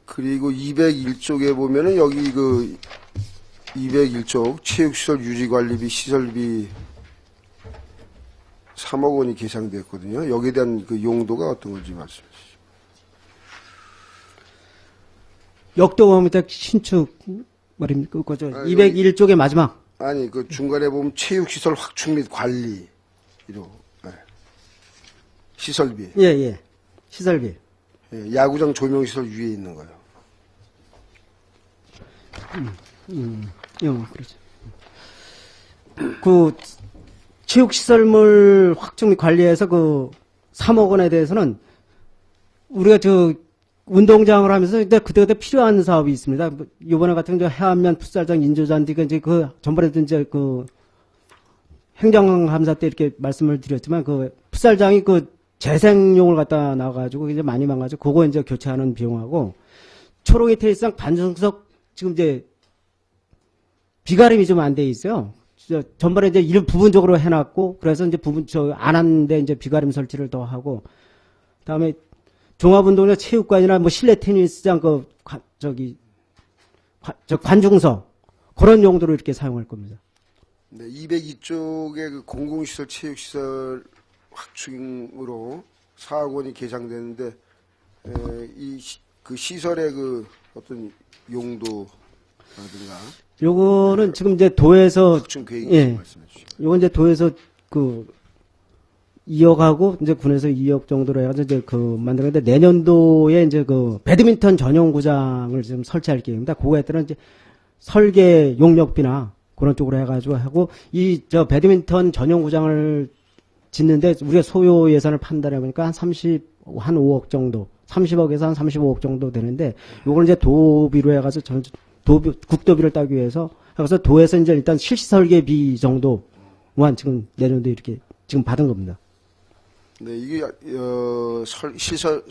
그리고 201쪽에 보면은 여기 201쪽 체육시설 유지관리비 시설비 3억 원이 계상됐거든요. 여기에 대한 용도가 어떤 건지 말씀해 주시죠. 역도범위자 신축 말입니까? 201쪽의 마지막. 아니, 중간에 보면 체육시설 확충 및 관리, 시설비. 예. 시설비. 예, 야구장 조명시설 위에 있는 거요. 그렇죠. 체육시설물 확충 및 관리에서 3억 원에 대해서는 우리가 운동장을 하면서 그때 필요한 사업이 있습니다. 이번에 같은 해안면 풋살장 인조잔디가 이제 전번에도 이제 행정감사 때 이렇게 말씀을 드렸지만 풋살장이 재생용을 갖다 놔가지고 이제 많이 망가지고 그거 이제 교체하는 비용하고 초롱이 테니스장 반정석 지금 이제 비가림이 좀 안 돼 있어요. 전번에 이제 부분적으로 해놨고 그래서 이제 안 하는데 이제 비가림 설치를 더 하고 그다음에 종합운동장 체육관이나 뭐 실내 테니스장 관중석 그런 용도로 이렇게 사용할 겁니다. 네, 202쪽에 공공시설 체육시설 확충으로 4억 원이 계상되는데 시설의 어떤 용도라든가 요거는 지금 이제 도에서 확충 계획이 말씀해 주시죠. 요건 이제 도에서 2억하고 이제 군에서 2억 정도로 해가지고 이제 만드는데 내년도에 이제 배드민턴 전용구장을 지금 설치할 계획입니다. 그거에 따른 이제 설계 용역비나 그런 쪽으로 해가지고 하고 배드민턴 전용구장을 짓는데 우리가 소요 예산을 판단해 보니까 한 5억 정도, 30억에서 한 35억 정도 되는데 요걸 이제 도비로 해가지고 국도비를 따기 위해서 그래서 도에서 이제 일단 실시 설계비 정도만 지금 내년도에 이렇게 지금 받은 겁니다. 네, 이게 시설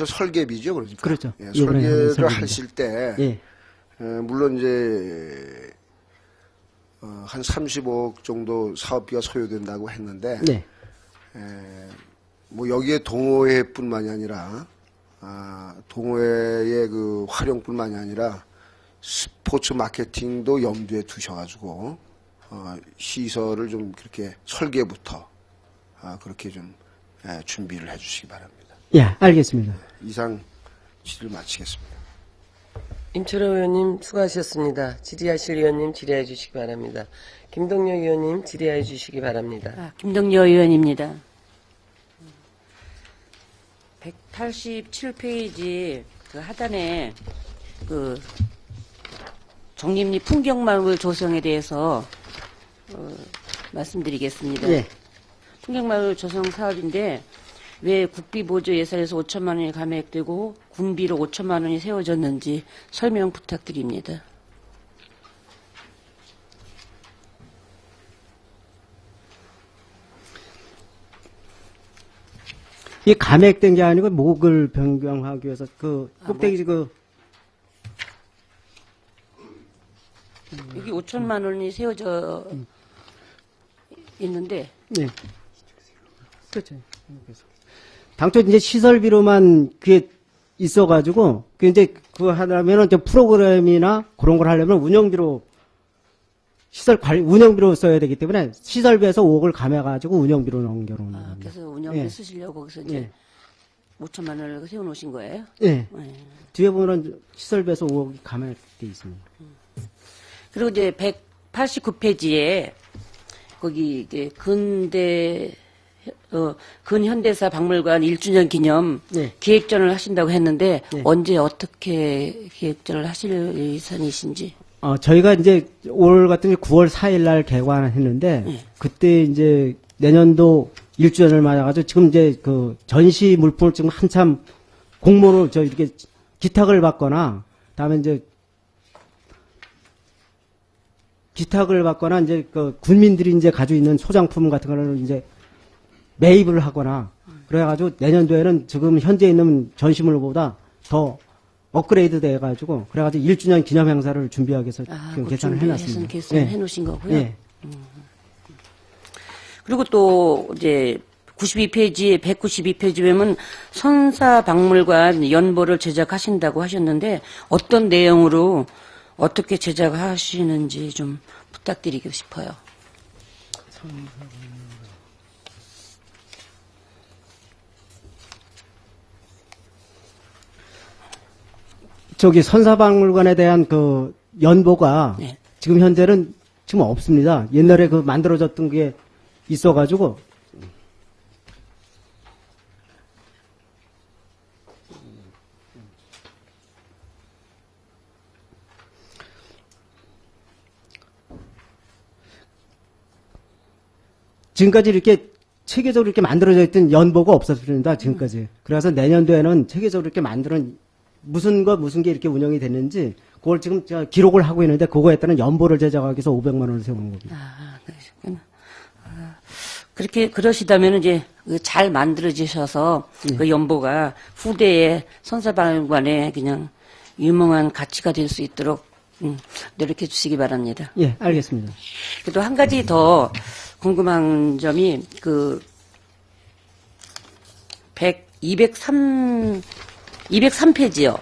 설계비죠, 그러니까. 그렇죠. 예, 설계를 설계비입니다. 하실 때 예. 물론 이제 한 35억 정도 사업비가 소요된다고 했는데 네. 뭐 여기에 동호회뿐만이 아니라 동호회의 활용뿐만이 아니라 스포츠 마케팅도 염두에 두셔가지고 시설을 좀 그렇게 설계부터 그렇게 좀 준비를 해주시기 바랍니다. 예, 알겠습니다. 이상 질의를 마치겠습니다. 임철호 의원님 수고하셨습니다. 질의하실 의원님 질의해 주시기 바랍니다. 김동yo 의원님 질의해 주시기 바랍니다. 김동yo 의원입니다. 187페이지 하단에 정림리 풍경마을 조성에 대해서 말씀드리겠습니다. 예. 풍경마을 조성 사업인데 왜 국비 보조 예산에서 5천만 원이 감액되고 군비로 5천만 원이 세워졌는지 설명 부탁드립니다. 이게 감액된 게 아니고 목을 변경하기 위해서 꼭대기 여기 5천만 원이 세워져 있는데 네. 그렇죠. 당초 이제 시설비로만 그게 있어가지고, 이제 그거 하려면은 프로그램이나 그런 걸 하려면 운영비로 시설 관리 운영비로 써야 되기 때문에 시설비에서 5억을 감해가지고 운영비로 넘겨놓는 겁니다. 그래서 운영비 예. 쓰시려고 거기서 이제 예. 5천만 원을 세워놓으신 거예요? 예. 예. 뒤에 보면 시설비에서 5억이 감해돼 있습니다. 그리고 이제 189페이지에 거기 이제 근현대사 박물관 1주년 기념 네. 기획전을 하신다고 했는데 네. 언제 어떻게 기획전을 하실 예산이신지. 저희가 이제 올 같은 게 9월 4일 날 개관했는데 네. 그때 이제 내년도 1주년을 맞아가지고 지금 이제 그 전시 물품을 지금 한참 공모로 저 이렇게 기탁을 받거나 다음에 이제 기탁을 받거나 이제 그 군민들이 이제 가지고 있는 소장품 같은 거를 이제 매입을 하거나 그래가지고 내년도에는 지금 현재 있는 전시물보다 더 업그레이드 돼가지고 그래가지고 1주년 기념 행사를 준비하기 위해서 지금 계산을 해놨습니다. 계산을 해놓으신 거고요. 예. 그리고 또 이제 92페이지에 192페이지 보면 선사박물관 연보를 제작하신다고 하셨는데 어떤 내용으로 어떻게 제작하시는지 좀 부탁드리고 싶어요. 저기 선사박물관에 대한 그 연보가 네. 지금 현재는 지금 없습니다. 옛날에 그 만들어졌던 게 있어가지고 지금까지 이렇게 체계적으로 이렇게 만들어져 있던 연보가 없었습니다. 지금까지. 그래서 내년도에는 체계적으로 이렇게 만드는 무슨 게 이렇게 운영이 됐는지 그걸 지금 제가 기록을 하고 있는데 그거에 따른 연보를 제작하기 위해서 500만 원을 세우는 겁니다. 그러셨구나. 그렇게 그러시다면 이제 잘 만들어지셔서 그 연보가 후대의 선사박물관에 그냥 유명한 가치가 될 수 있도록 노력해 주시기 바랍니다. 예, 알겠습니다. 그래도 한 가지 더 궁금한 점이 그 203페이지요.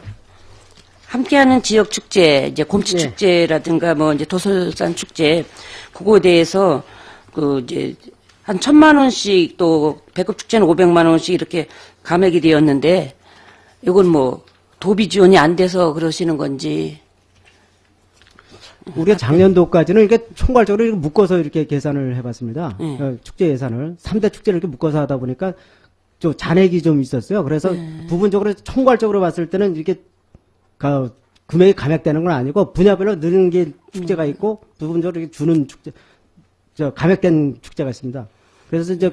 함께하는 지역 축제, 이제 곰치 네. 축제라든가 뭐 이제 도솔산 축제, 그거에 대해서 그 이제 한 1,000만 원씩 또 배급 축제는 500만 원씩 이렇게 감액이 되었는데 이건 뭐 도비 지원이 안 돼서 그러시는 건지. 우리가 작년도까지는 이렇게 총괄적으로 이렇게 묶어서 이렇게 계산을 해봤습니다. 네. 축제 예산을 3대 축제를 이렇게 묶어서 하다 보니까 좀 잔액이 좀 있었어요. 그래서 부분적으로 총괄적으로 봤을 때는 이렇게 금액이 감액되는 건 아니고 분야별로 느는 게 축제가 있고 부분적으로 이렇게 주는 축제, 감액된 축제가 있습니다. 그래서 이제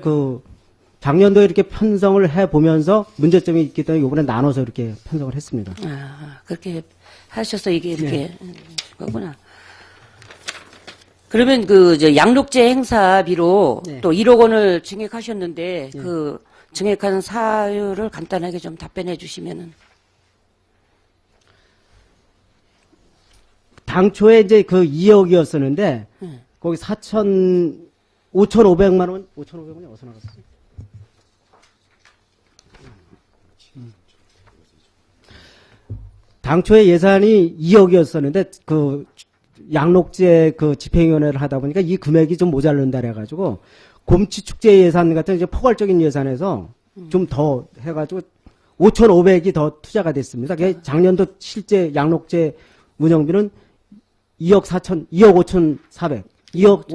작년도에 이렇게 편성을 해 보면서 문제점이 있기 때문에 이번에 나눠서 이렇게 편성을 했습니다. 그렇게 하셔서 이게 이렇게 거구나. 그러면 양록제 행사비로 네. 또 1억 원을 증액하셨는데 그 증액한 사유를 간단하게 좀 답변해 주시면은. 당초에 이제 2억이었었는데 거기 5,500만 원, 5,500원이 어디서 나갔어요? 당초에 예산이 2억이었었는데 양록제 집행위원회를 하다 보니까 이 금액이 좀 모자른다 그래가지고 곰치 축제 예산 같은 이제 포괄적인 예산에서 좀 더 해가지고 5,500이 더 투자가 됐습니다. 작년도 실제 양록제 운영비는 2억 5,400, 2억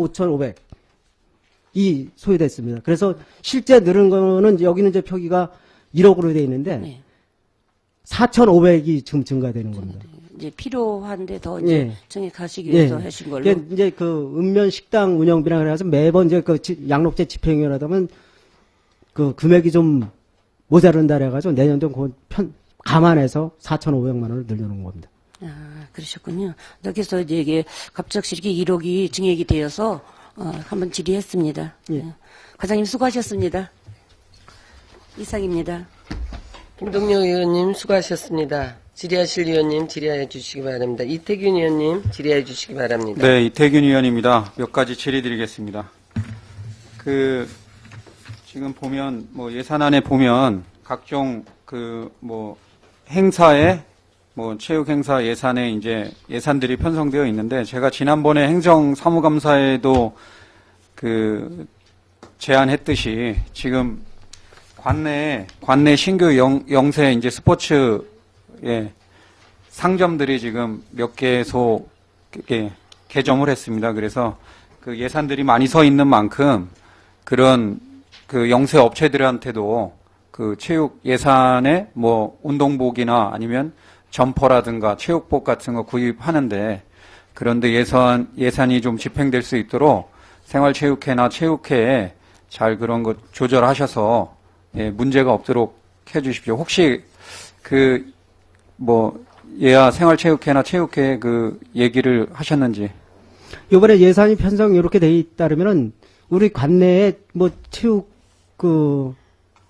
5,500이 소요됐습니다. 그래서 실제 늘은 거는 여기는 이제 표기가 1억으로 되어 있는데 네. 4,500이 지금 증가되는 겁니다. 이제 필요한데 더 이제 예. 증액하시기 위해서 예. 하신 걸로. 이제 은면 식당 운영비라 그래서 매번 이제 양록제 집행위원회 하면 금액이 좀 모자른다 그래가지고 내년도 감안해서 4,500만 원을 늘려놓은 겁니다. 그러셨군요. 그래서 이제 이게 갑작스럽게 1억이 증액이 되어서 한번 질의했습니다. 예. 과장님 수고하셨습니다. 이상입니다. 김동영 의원님 수고하셨습니다. 질의하실 의원님 질의해 주시기 바랍니다. 이태균 의원님 질의해 주시기 바랍니다. 네, 이태균 의원입니다. 몇 가지 질의드리겠습니다. 지금 보면 예산안에 보면 각종 행사에 뭐 체육 행사 예산에 이제 예산들이 편성되어 있는데 제가 지난번에 행정사무감사에도 그 제안했듯이 지금 관내 신규 영세 이제 스포츠 상점들이 지금 몇 개소 개점을 했습니다. 그래서 그 예산들이 많이 서 있는 만큼 그런 그 영세 업체들한테도 그 체육 예산에 뭐 운동복이나 아니면 점퍼라든가 체육복 같은 거 구입하는데 그런데 예산이 좀 집행될 수 있도록 생활체육회나 체육회에 잘 그런 것 조절하셔서 문제가 없도록 해 주십시오. 혹시 그 뭐 예하 생활체육회나 체육회 그 얘기를 하셨는지. 이번에 예산이 편성 이렇게 돼 있다면은 우리 관내에 뭐 체육 그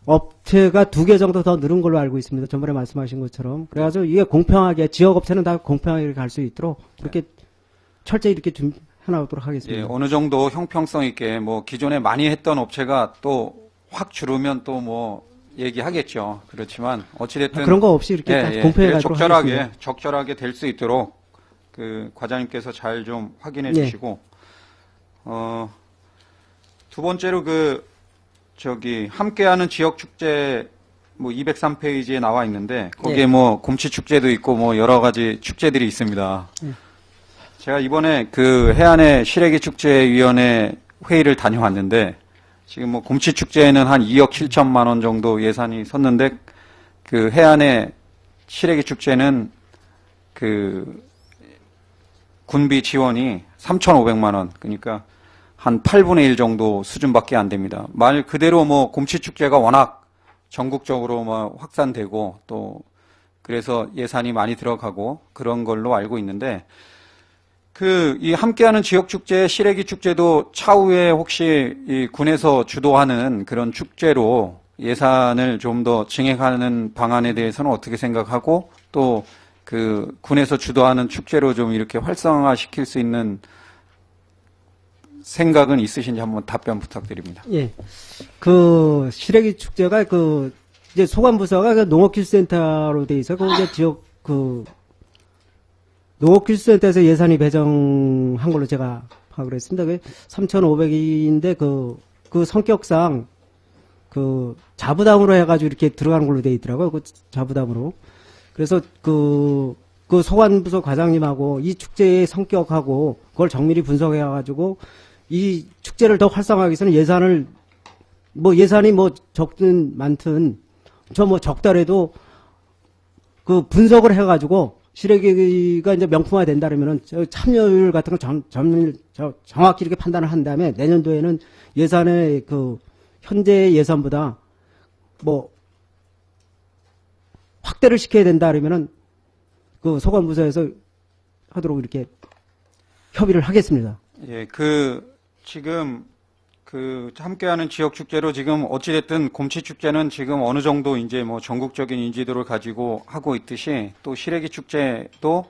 업체가 2개 정도 더 늘은 걸로 알고 있습니다. 전번에 말씀하신 것처럼. 그래가지고 이게 공평하게 지역 업체는 다 공평하게 갈 수 있도록 그렇게 철저히 이렇게 좀 해나오도록 하겠습니다. 예, 어느 정도 형평성 있게 뭐 기존에 많이 했던 업체가 또 확 줄으면 또 뭐 얘기하겠죠. 그렇지만 어찌됐든 그런 거 없이 이렇게 다 공평하게 가도록 하겠습니다. 적절하게 될 수 있도록 그 과장님께서 잘 좀 확인해 예. 주시고 두 번째로 그 저기 함께하는 지역 축제 뭐 203페이지에 나와 있는데 거기에 예. 뭐 곰치 축제도 있고 뭐 여러 가지 축제들이 있습니다. 제가 이번에 그 해안의 시래기 축제위원회 회의를 다녀왔는데 지금 뭐 곰치 축제에는 한 2억 7천만 원 정도 예산이 섰는데 그 해안의 시래기 축제는 그 군비 지원이 3,500만 원 그러니까 한 8분의 1 정도 수준밖에 안 됩니다. 말 그대로 뭐 곰치 축제가 워낙 전국적으로 뭐 확산되고 또 그래서 예산이 많이 들어가고 그런 걸로 알고 있는데 그 이 함께하는 지역 축제 시래기 축제도 차후에 혹시 이 군에서 주도하는 그런 축제로 예산을 좀 더 증액하는 방안에 대해서는 어떻게 생각하고 또 그 군에서 주도하는 축제로 좀 이렇게 활성화시킬 수 있는 생각은 있으신지 한번 답변 부탁드립니다. 예. 그 시래기 축제가 그 이제 소관부서가 그 농업기술센터로 돼 있어. 그 이제 지역 그 농업기술센터에서 예산이 배정한 걸로 제가 파악을 했습니다. 그 3,500인데 그 성격상 그 자부담으로 해가지고 이렇게 들어가는 걸로 돼 있더라고요. 그 자부담으로. 그래서 그 소관부서 과장님하고 이 축제의 성격하고 그걸 정밀히 분석해가지고 이 축제를 더 활성화하기 위해서는 예산이 뭐 적든 많든 저 뭐 적더라도 그 분석을 해가지고 시래기가 이제 명품화 된다면은 참여율 같은 거 정확히 이렇게 판단을 한 다음에 내년도에는 예산의 그 현재 예산보다 뭐 확대를 시켜야 된다 그러면은 그 소관부서에서 하도록 이렇게 협의를 하겠습니다. 예, 지금 함께하는 지역 축제로 지금 어찌됐든 곰치 축제는 지금 어느 정도 이제 뭐 전국적인 인지도를 가지고 하고 있듯이 또 시래기 축제도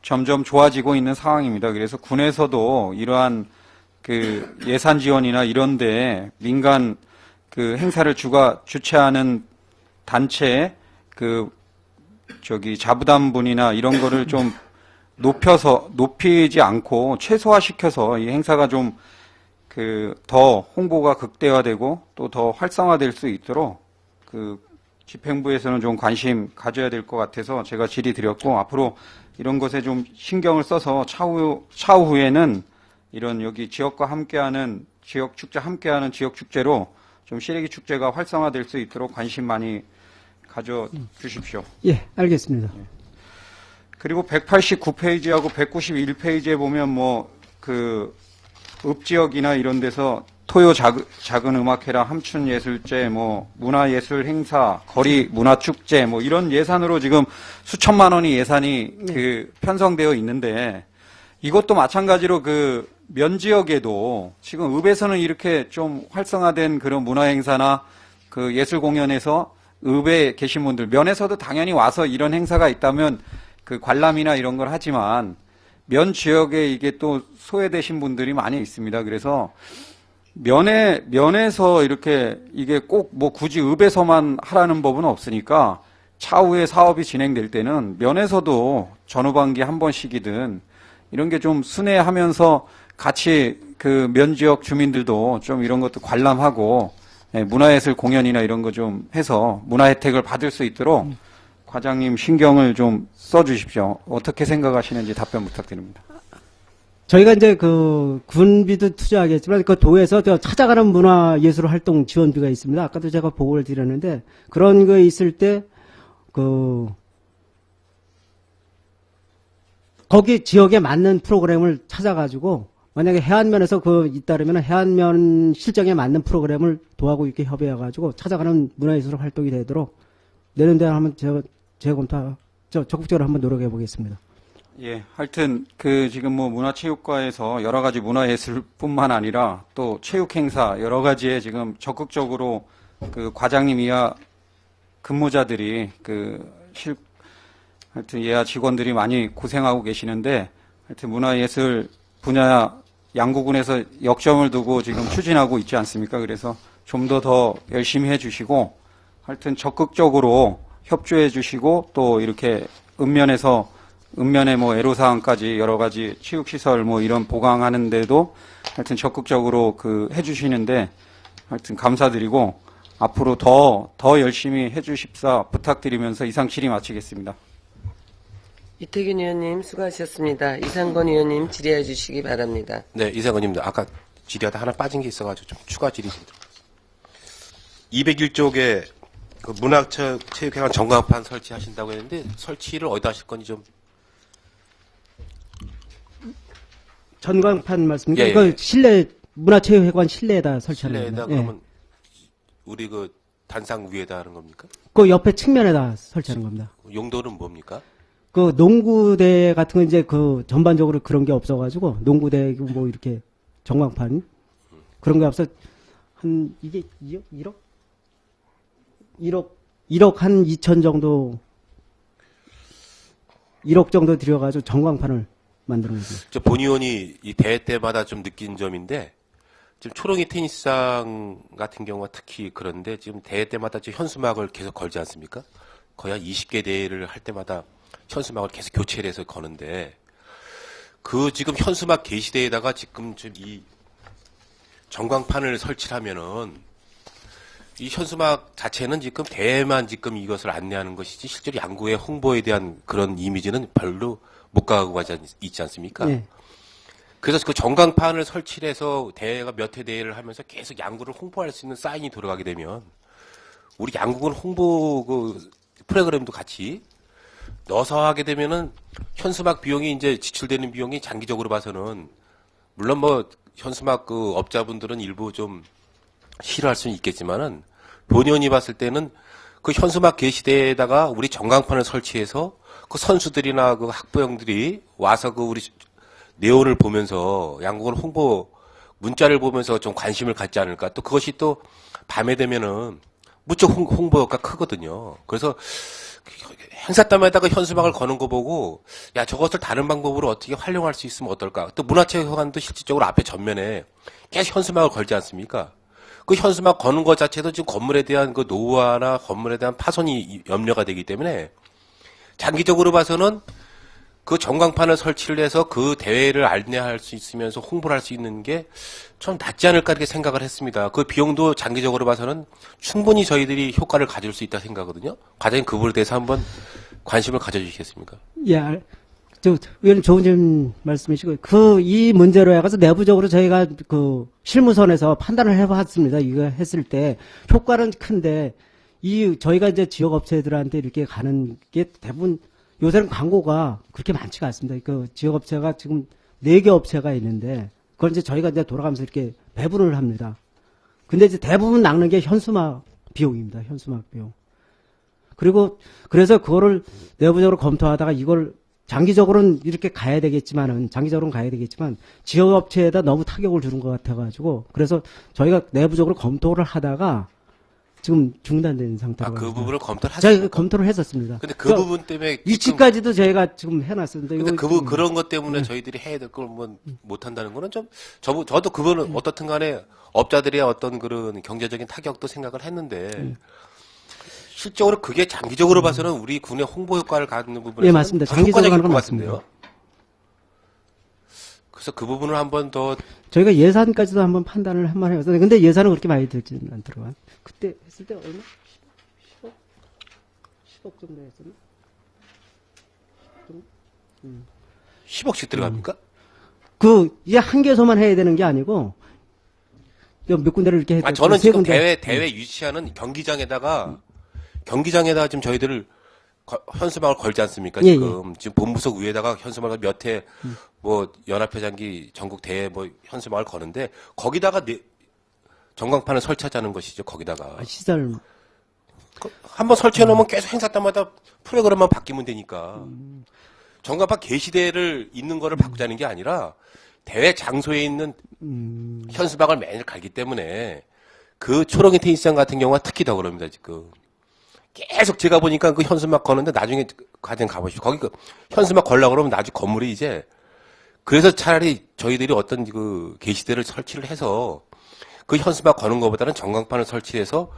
점점 좋아지고 있는 상황입니다. 그래서 군에서도 이러한 그 예산 지원이나 이런데 민간 그 행사를 주최하는 단체에 자부담분이나 이런 거를 좀 높이지 않고 최소화시켜서 이 행사가 좀 더 홍보가 극대화되고 또 더 활성화될 수 있도록 집행부에서는 좀 관심 가져야 될 것 같아서 제가 질의드렸고 앞으로 이런 것에 좀 신경을 써서 차후에는 이런 여기 지역과 함께하는 지역 축제로 좀 시래기 축제가 활성화될 수 있도록 관심 많이 가져 주십시오. 예, 알겠습니다. 그리고 189페이지하고 191페이지에 보면 읍지역이나 이런 데서 토요 작은 음악회랑 함춘예술제, 문화예술 행사, 거리 문화축제, 이런 예산으로 지금 수천만 원이 예산이 편성되어 있는데 이것도 마찬가지로 면 지역에도 지금 읍에서는 이렇게 좀 활성화된 그런 문화행사나 예술 공연에서 읍에 계신 분들, 면에서도 당연히 와서 이런 행사가 있다면 관람이나 이런 걸 하지만 면 지역에 이게 또 소외되신 분들이 많이 있습니다. 그래서 면에서 이렇게 이게 꼭 굳이 읍에서만 하라는 법은 없으니까 차후에 사업이 진행될 때는 면에서도 전후반기 한 번씩이든 이런 게 좀 순회하면서 같이 그 면 지역 주민들도 좀 이런 것도 관람하고 문화예술 공연이나 이런 거 좀 해서 문화 혜택을 받을 수 있도록 과장님 신경을 좀 써주십시오. 어떻게 생각하시는지 답변 부탁드립니다. 저희가 이제 그 군비도 투자하겠지만 그 도에서 저 찾아가는 문화예술 활동 지원비가 있습니다. 아까도 제가 보고를 드렸는데 그런 거 있을 때 그 거기 지역에 맞는 프로그램을 찾아가지고 만약에 해안면에서 그 있다면 해안면 실정에 맞는 프로그램을 도하고 이렇게 협의해가지고 찾아가는 문화예술 활동이 되도록 내년 대안 한번 제가 적극적으로 한번 노력해 보겠습니다. 예, 하여튼 그 지금 뭐 문화체육과에서 여러 가지 문화예술뿐만 아니라 또 체육 행사 여러 가지에 지금 적극적으로 그 과장님 이하 근무자들이 하여튼 예하 직원들이 많이 고생하고 계시는데 하여튼 문화예술 분야 양구군에서 역점을 두고 지금 추진하고 있지 않습니까? 그래서 좀 더 열심히 해주시고 하여튼 적극적으로 협조해 주시고 또 이렇게 읍면의 뭐 애로사항까지 여러 가지 체육시설 뭐 이런 보강하는데도 하여튼 적극적으로 그 해주시는데 하여튼 감사드리고 앞으로 더 열심히 해주십사 부탁드리면서 이상 질의 마치겠습니다. 이태균 의원님 수고하셨습니다. 이상건 의원님 질의해 주시기 바랍니다. 네, 이상원님도 아까 질의하다 하나 빠진 게 있어가지고 좀 추가 질의 좀 드리겠습니다. 201쪽에 그 문화체육회관 전광판 설치하신다고 했는데 설치를 어디다 하실 건지 좀. 전광판 말씀입니까? 예, 예. 이거 실내 문화체육회관 실내에다 설치하는 실내에다 겁니다. 그러면 우리 그 단상 위에다 하는 겁니까? 그 옆에 측면에다 설치하는 겁니다. 용도는 뭡니까? 그 농구대 같은 거 이제 그 전반적으로 그런 게 없어가지고 농구대 뭐 이렇게 전광판 그런 게 없어 한 이게 1억 한 2천 정도 1억 정도 들여가지고 전광판을 만드는 거죠. 저 본 의원이 이 대회 때마다 좀 느낀 점인데 지금 초롱이 테니스장 같은 경우가 특히 그런데 지금 대회 때마다 지금 현수막을 계속 걸지 않습니까? 거의 한 20개 대회를 할 때마다 현수막을 계속 교체를 해서 거는데 그 지금 현수막 게시대에다가 지금 좀 이 전광판을 설치를 하면은 이 현수막 자체는 지금 대회만 지금 이것을 안내하는 것이지 실제로 양구의 홍보에 대한 그런 이미지는 별로 못 가고 있지 않습니까? 네. 그래서 그 전광판을 설치를 해서 대회가 몇 회 대회를 하면서 계속 양구를 홍보할 수 있는 사인이 들어가게 되면 우리 양구군 홍보 그 프로그램도 같이 넣어서 하게 되면은 현수막 비용이 이제 지출되는 비용이 장기적으로 봐서는 물론 뭐 현수막 그 업자분들은 일부 좀 싫어할 수는 있겠지만은 본의원이 봤을 때는 그 현수막 게시대에다가 우리 전광판을 설치해서 그 선수들이나 그 학부형들이 와서 그 우리 내용을 보면서 양국은 홍보 문자를 보면서 좀 관심을 갖지 않을까. 또 그것이 또 밤에 되면은 무척 홍보가 크거든요. 그래서 행사 때마다가 현수막을 거는 거 보고 야 저것을 다른 방법으로 어떻게 활용할 수 있으면 어떨까. 또 문화체육관도 실질적으로 앞에 전면에 계속 현수막을 걸지 않습니까? 그 현수막 거는 것 자체도 지금 건물에 대한 그 노후화나 건물에 대한 파손이 염려가 되기 때문에 장기적으로 봐서는 그 전광판을 설치를 해서 그 대회를 안내할 수 있으면서 홍보를 할 수 있는 게 좀 낫지 않을까 이렇게 생각을 했습니다. 그 비용도 장기적으로 봐서는 충분히 저희들이 효과를 가질 수 있다 생각하거든요. 과장님 그 부분에 대해서 한번 관심을 가져주시겠습니까? 예, 의원님 좋은 점 말씀이시고, 이 문제로 해가서 내부적으로 저희가 그 실무선에서 판단을 해봤습니다. 이거 했을 때 효과는 큰데, 저희가 이제 지역업체들한테 이렇게 가는 게 대부분 요새는 광고가 그렇게 많지가 않습니다. 그 지역업체가 지금 4개 업체가 있는데, 그걸 이제 저희가 이제 돌아가면서 이렇게 배분을 합니다. 근데 이제 대부분 낚는 게 현수막 비용입니다. 현수막 비용. 그래서 그거를 내부적으로 검토하다가 이걸 장기적으로는 장기적으로는 가야 되겠지만, 지역업체에다 너무 타격을 주는 것 같아가지고, 그래서 저희가 내부적으로 검토를 하다가, 지금 중단된 상태로. 그 부분을 검토를 저희가 하셨습니까? 검토를 했었습니다. 근데 그 부분 때문에 위치까지도 저희가 지금 해놨었는데. 근데 그런 것 때문에 저희들이 해야 될 걸 못 한다는 거는 좀 저도 그거는 어떻든 간에 업자들의 어떤 그런 경제적인 타격도 생각을 했는데 실적으로 그게 장기적으로 봐서는 우리 군의 홍보 효과를 갖는 부분에서 예, 맞습니다. 장기적으로 가는 건 같은데요. 그래서 그 부분을 한번 더 저희가 예산까지도 한번 판단을 한번 해봤어요. 근데 예산은 그렇게 많이 들지는 않더라고요. 그때 했을 때 얼마? 10억 정도 했었나? 10억씩 들어갑니까? 이제 한 개소만 해야 되는 게 아니고, 몇 군데를 이렇게 해야 저는 세 지금 군데. 대회 유치하는 경기장에다가 지금 저희들을 현수막을 걸지 않습니까? 예, 지금 본부석 위에다가 현수막을 몇 회 뭐 연합회장기 전국 대회 뭐 현수막을 거는데 거기다가 전광판을 설치하자는 것이죠. 거기다가 시설. 한번 설치해 놓으면 계속 행사 때마다 프로그램만 바뀌면 되니까 전광판 게시대를 있는 거를 바꾸자는 게 아니라 대회 장소에 있는 현수막을 매일 갈기 때문에 그 초록이 테니스장 같은 경우가 특히 더 그럽니다. 지금 계속 제가 보니까 그 현수막 거는데 나중에 가든 가보시죠. 거기 그 현수막 걸려고 그러면 나중에 건물이 이제 그래서 차라리 저희들이 어떤 그 게시대를 설치를 해서 그 현수막 거는 것보다는 전광판을 설치해서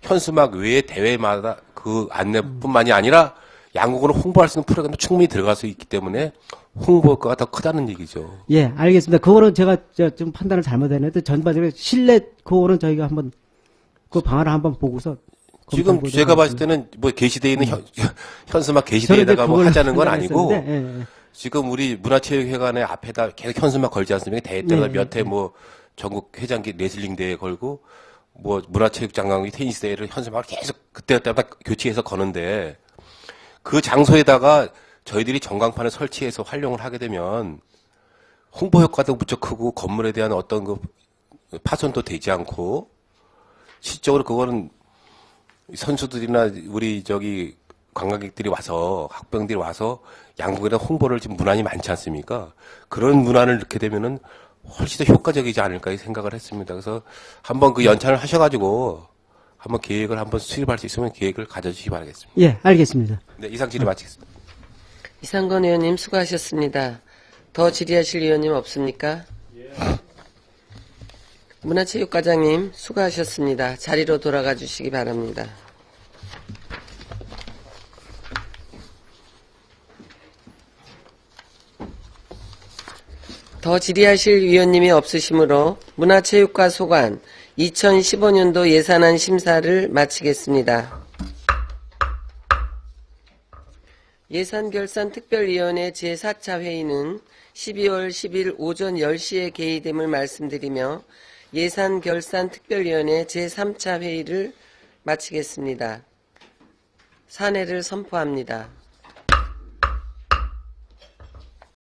현수막 외에 대회마다 그 안내뿐만이 아니라 양국으로 홍보할 수 있는 프로그램도 충분히 들어갈 수 있기 때문에 홍보 효과가 더 크다는 얘기죠. 예, 알겠습니다. 그거는 제가 좀 판단을 잘못했는데 전반적으로 실내 그거는 저희가 한번 그 방안을 한번 보고서 지금 제가 봤을 때는 뭐 게시대에 있는 현수막 게시대에다가 뭐 하자는 건 아니고 예. 지금 우리 문화체육회관의 앞에다 계속 현수막 걸지 않습니까? 대회 때마다 네, 몇 회 뭐 전국 회장기 레슬링 대회 걸고 뭐 문화체육장관이 테니스 대회를 현수막을 계속 그때마다 교체해서 거는데 그 장소에다가 저희들이 전광판을 설치해서 활용을 하게 되면 홍보 효과도 무척 크고 건물에 대한 어떤 그 파손도 되지 않고 실적으로 그거는 선수들이나 우리 관광객들이 와서 학병들이 와서 양국에 대한 홍보를 지금 문안이 많지 않습니까? 그런 문안을 넣게 되면은 훨씬 더 효과적이지 않을까 생각을 했습니다. 그래서 한번 그 연찬을 하셔가지고 한번 계획을 한번 수립할 수 있으면 계획을 가져주시기 바라겠습니다. 예, 알겠습니다. 네, 이상 질의 마치겠습니다. 이상건 의원님 수고하셨습니다. 더 질의하실 의원님 없습니까? 문화체육과장님 수고하셨습니다. 자리로 돌아가 주시기 바랍니다. 더 질의하실 위원님이 없으시므로 문화체육과 소관 2015년도 예산안 심사를 마치겠습니다. 예산결산특별위원회 제4차 회의는 12월 10일 오전 10시에 개의됨을 말씀드리며 예산결산특별위원회 제3차 회의를 마치겠습니다. 사내를 선포합니다.